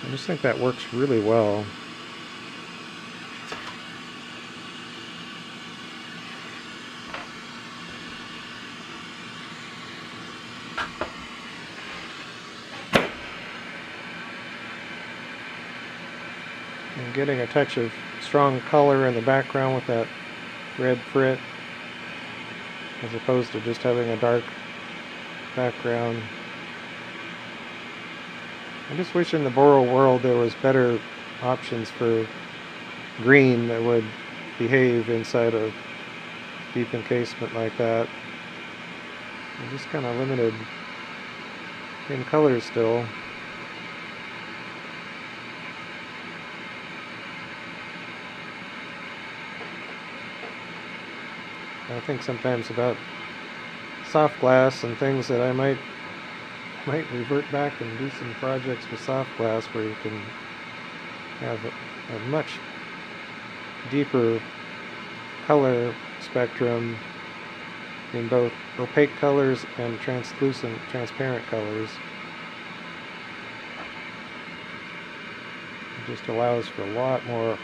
I just think that works really well. And getting a touch of strong color in the background with that red frit, as opposed to just having a dark background. I just wish in the Boro world there was better options for green that would behave inside a deep encasement like that. I'm just kind of limited in colors still. I think sometimes about soft glass and things that I might revert back and do some projects with soft glass where you can have a much deeper color spectrum in both opaque colors and translucent, transparent colors. It just allows for a lot more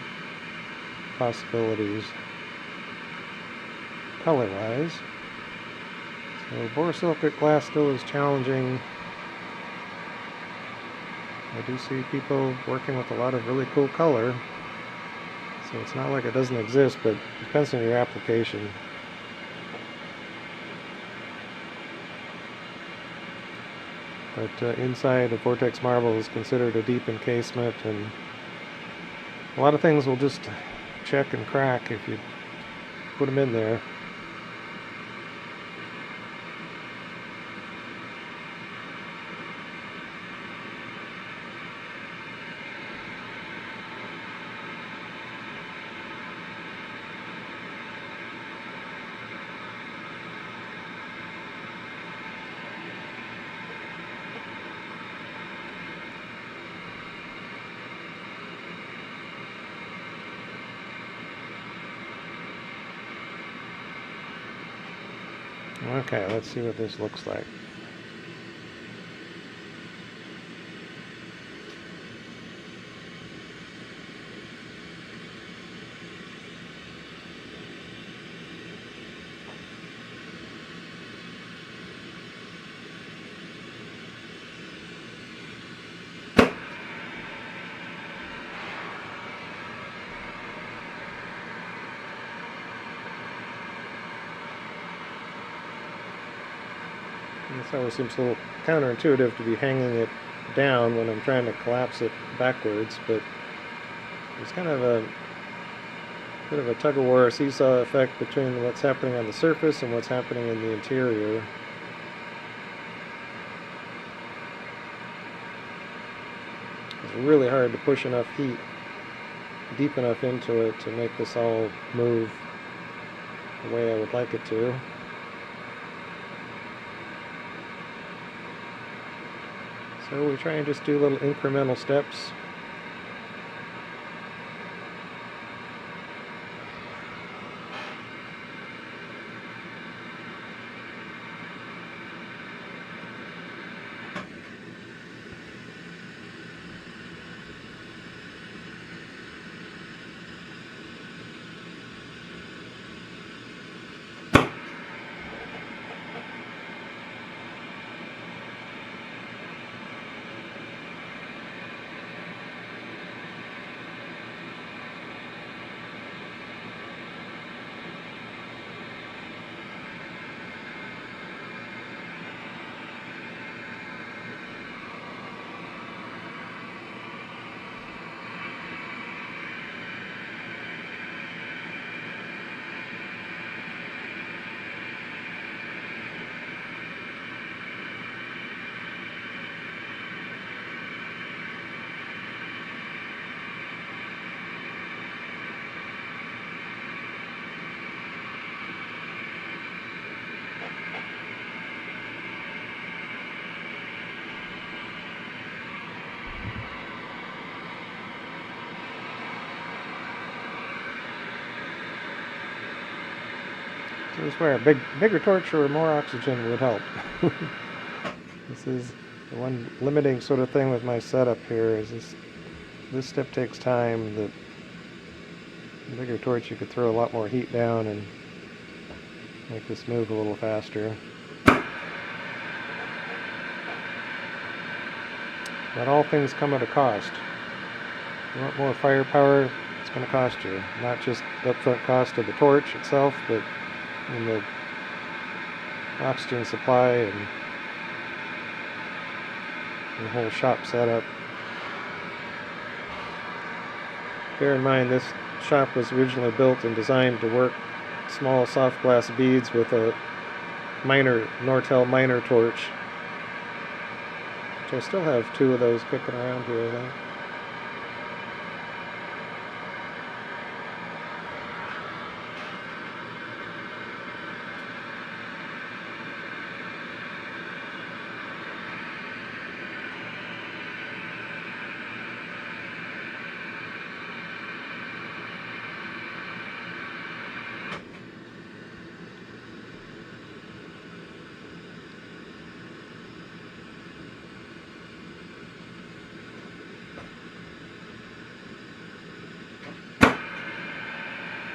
possibilities color-wise. So borosilicate glass still is challenging. I do see people working with a lot of really cool color, so it's not like it doesn't exist, but it depends on your application. But inside a Vortex marble is considered a deep encasement, and a lot of things will just check and crack if you put them in there. Okay, let's see what this looks like. This always seems a little counterintuitive to be hanging it down when I'm trying to collapse it backwards, but it's kind of a bit of a tug-of-war, seesaw effect between what's happening on the surface and what's happening in the interior. It's really hard to push enough heat deep enough into it to make this all move the way I would like it to. So we try and just do little incremental steps. So this is where a bigger torch or more oxygen would help. This is the one limiting sort of thing with my setup here, is this step takes time. The bigger torch, you could throw a lot more heat down and make this move a little faster. But all things come at a cost. If you want more firepower, it's going to cost you. Not just the upfront cost of the torch itself, but in the oxygen supply and the whole shop setup. Bear in mind, this shop was originally built and designed to work small soft glass beads with a Nortel minor torch, which I still have 2 of those kicking around here, I think.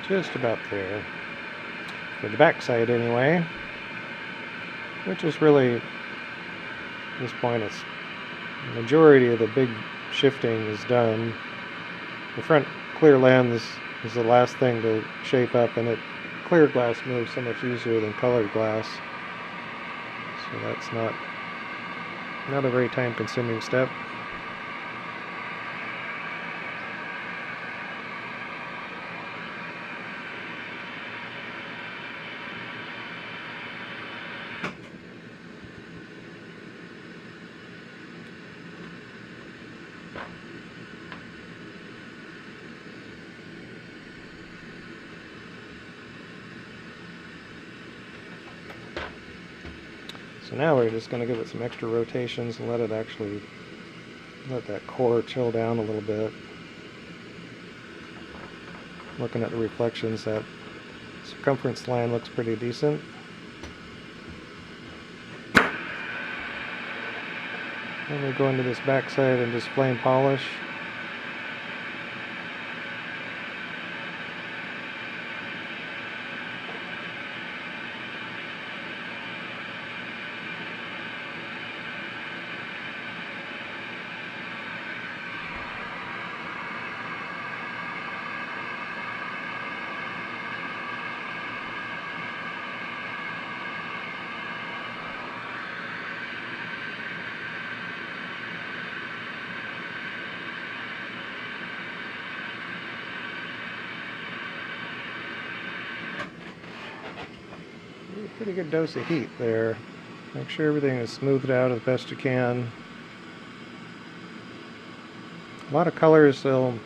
Just about there. For the back side, anyway. which is really, at this point, it's the majority of the big shifting is done. The front clear lens is the last thing to shape up, and clear glass moves so much easier than colored glass. So that's not a very time-consuming step. So now we're just going to give it some extra rotations and let that core chill down a little bit. Looking at the reflections, that circumference line looks pretty decent. Then we go into this backside and just flame polish. Pretty good dose of heat there. Make sure everything is smoothed out as best you can. A lot of colors, they'll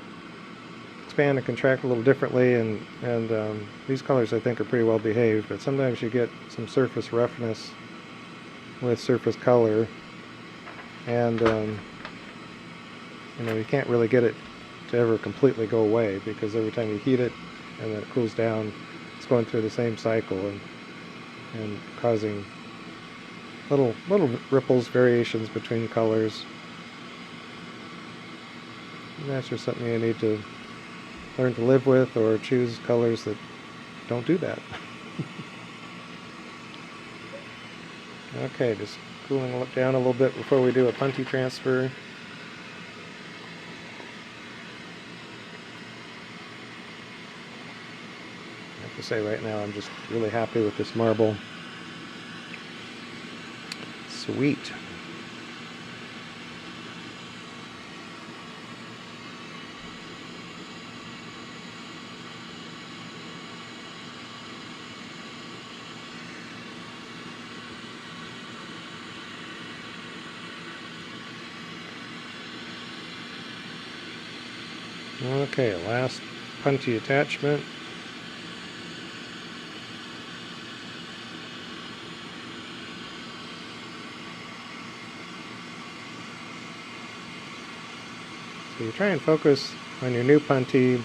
expand and contract a little differently, and these colors I think are pretty well behaved, but sometimes you get some surface roughness with surface color, and you can't really get it to ever completely go away, because every time you heat it and then it cools down, it's going through the same cycle and causing little ripples, variations between colors. And that's just something you need to learn to live with, or choose colors that don't do that. Okay, just cooling it down a little bit before we do a punty transfer. I have to say right now I'm just really happy with this marble. Sweet. Okay, last punchy attachment. So you try and focus on your new puntee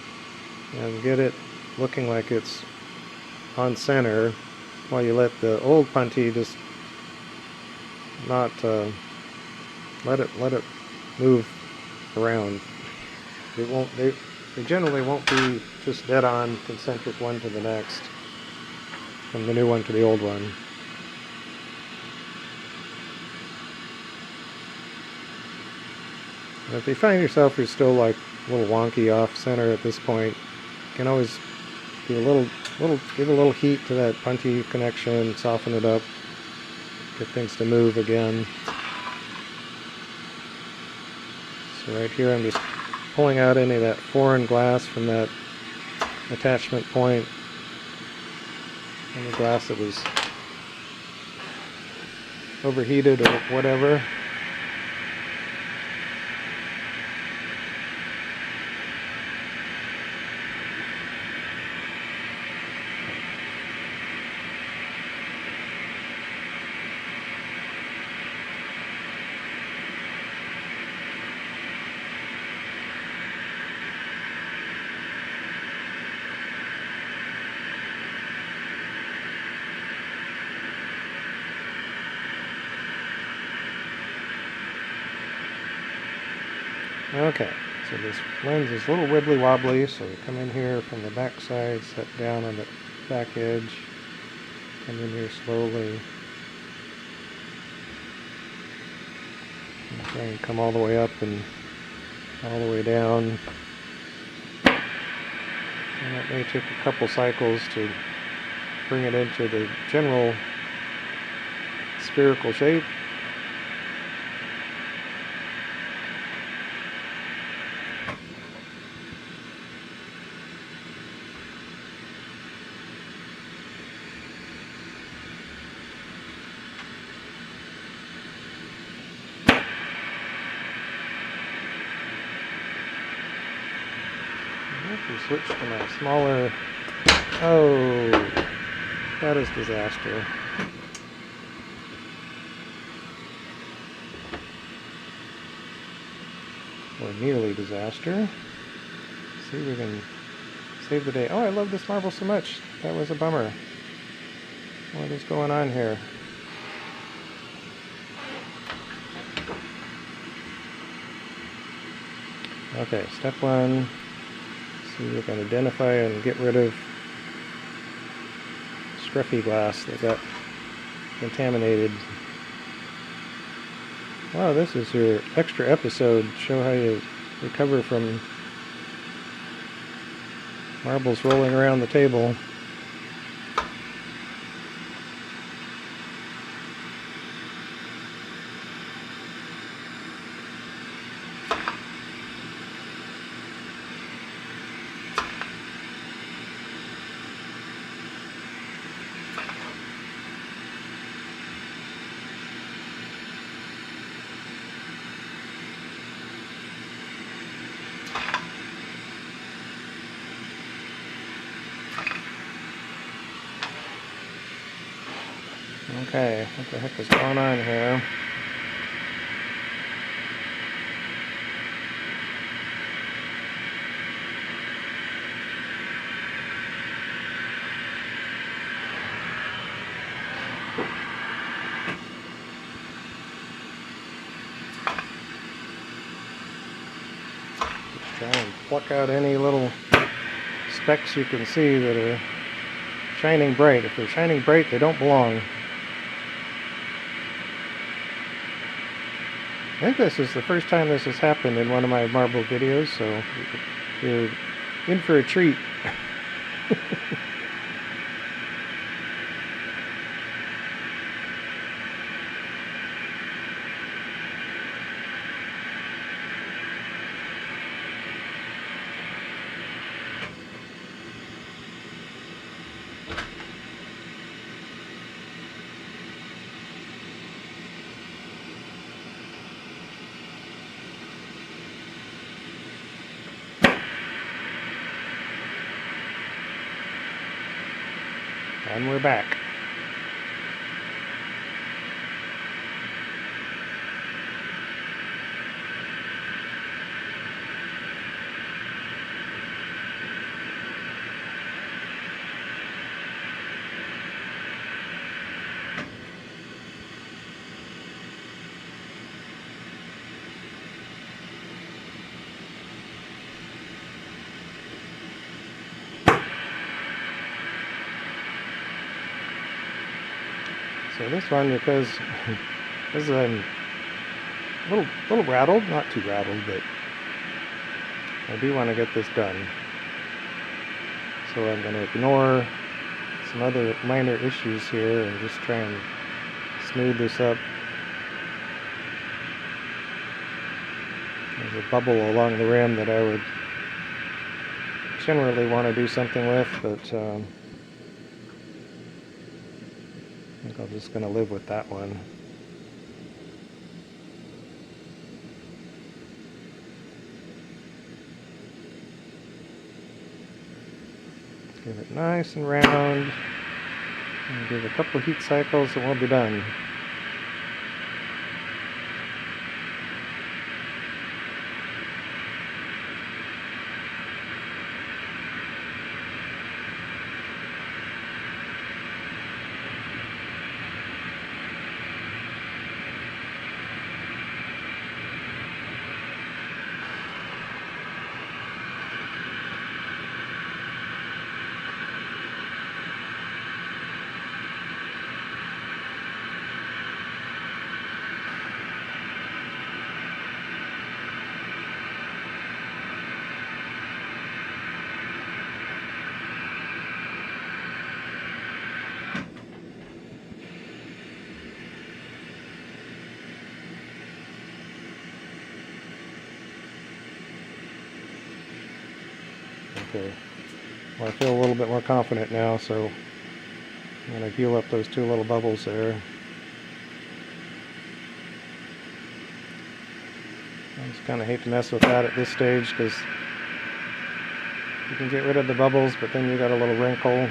and get it looking like it's on center, while you let the old puntee just not let it move around. They generally won't be just dead on concentric one to the next, from the new one to the old one. And if you find yourself you're still like a little wonky off center at this point, you can always do give a little heat to that puntee connection, soften it up, get things to move again. So right here I'm just pulling out any of that foreign glass from that attachment point, any glass that was overheated or whatever. Okay, so this lens is a little wibbly wobbly, so we come in here from the back side, set down on the back edge, come in here slowly, Try and come all the way up and all the way down. And it may take a couple cycles to bring it into the general spherical shape. Switch to my smaller. Oh, that is disaster. Or nearly disaster. See if we can save the day. Oh, I love this marble so much. That was a bummer. What is going on here? Okay, step one. See if we can identify and get rid of scruffy glass that got contaminated. Wow, this is your extra episode. Show how you recover from marbles rolling around the table. Okay, what the heck is going on here? Just try and pluck out any little specks you can see that are shining bright. If they're shining bright, they don't belong. I think this is the first time this has happened in one of my marble videos, so you're in for a treat. And we're back. So this one, because I'm a little rattled, not too rattled, but I do want to get this done. So I'm going to ignore some other minor issues here and just try and smooth this up. There's a bubble along the rim that I would generally want to do something with, but I think I'm just going to live with that one. Give it nice and round, and give a couple heat cycles and we'll be done. Okay. Well, I feel a little bit more confident now, so I'm going to heal up those two little bubbles there. I just kind of hate to mess with that at this stage because you can get rid of the bubbles, but then you got a little wrinkle.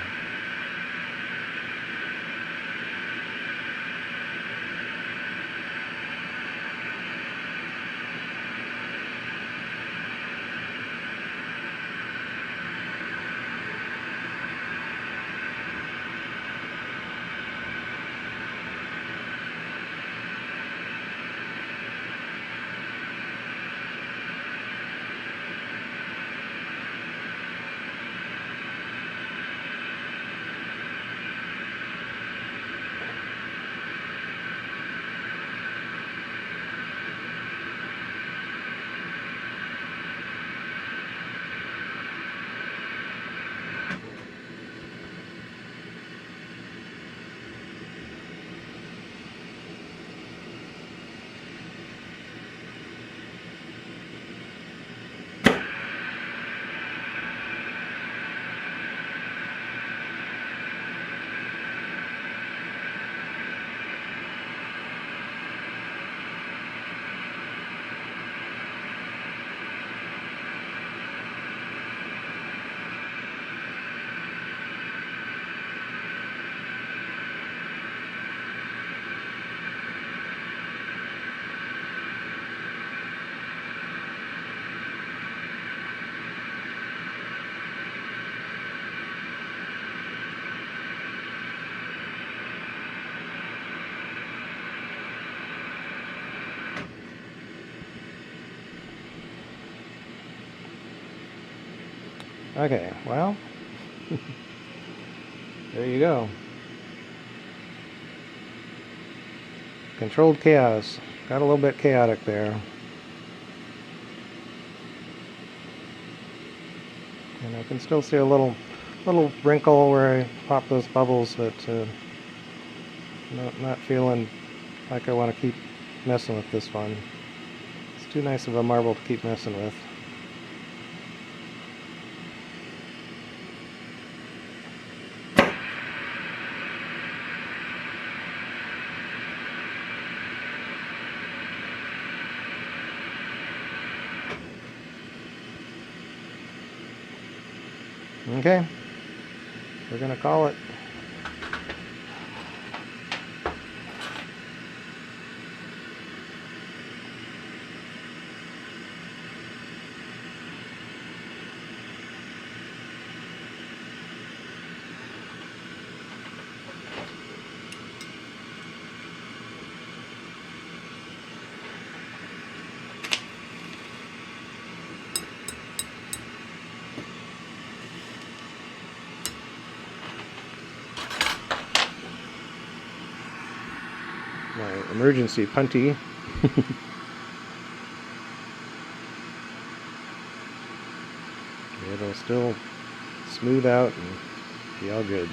Okay, well, there you go. Controlled chaos. Got a little bit chaotic there. And I can still see a little wrinkle where I pop those bubbles, but not feeling like I want to keep messing with this one. It's too nice of a marble to keep messing with. Okay, we're gonna call it. My emergency punty. It'll still smooth out and be all good.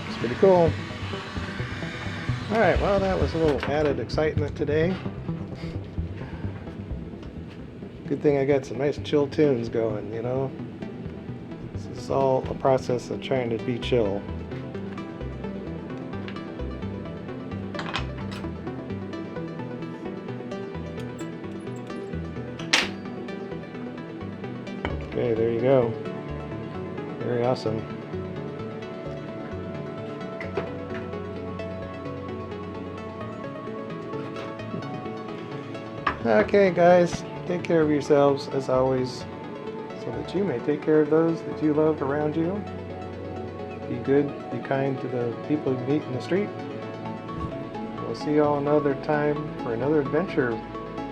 It's pretty cool. Alright, well, that was a little added excitement today. Good thing I got some nice chill tunes going, you know? This is all a process of trying to be chill. Okay, there you go. Very awesome. Okay, guys, take care of yourselves as always, so that you may take care of those that you love around you. Be good, be kind to the people you meet in the street. We'll see you all another time for another adventure,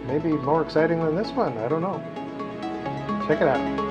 maybe more exciting than this one, I don't know. Check it out.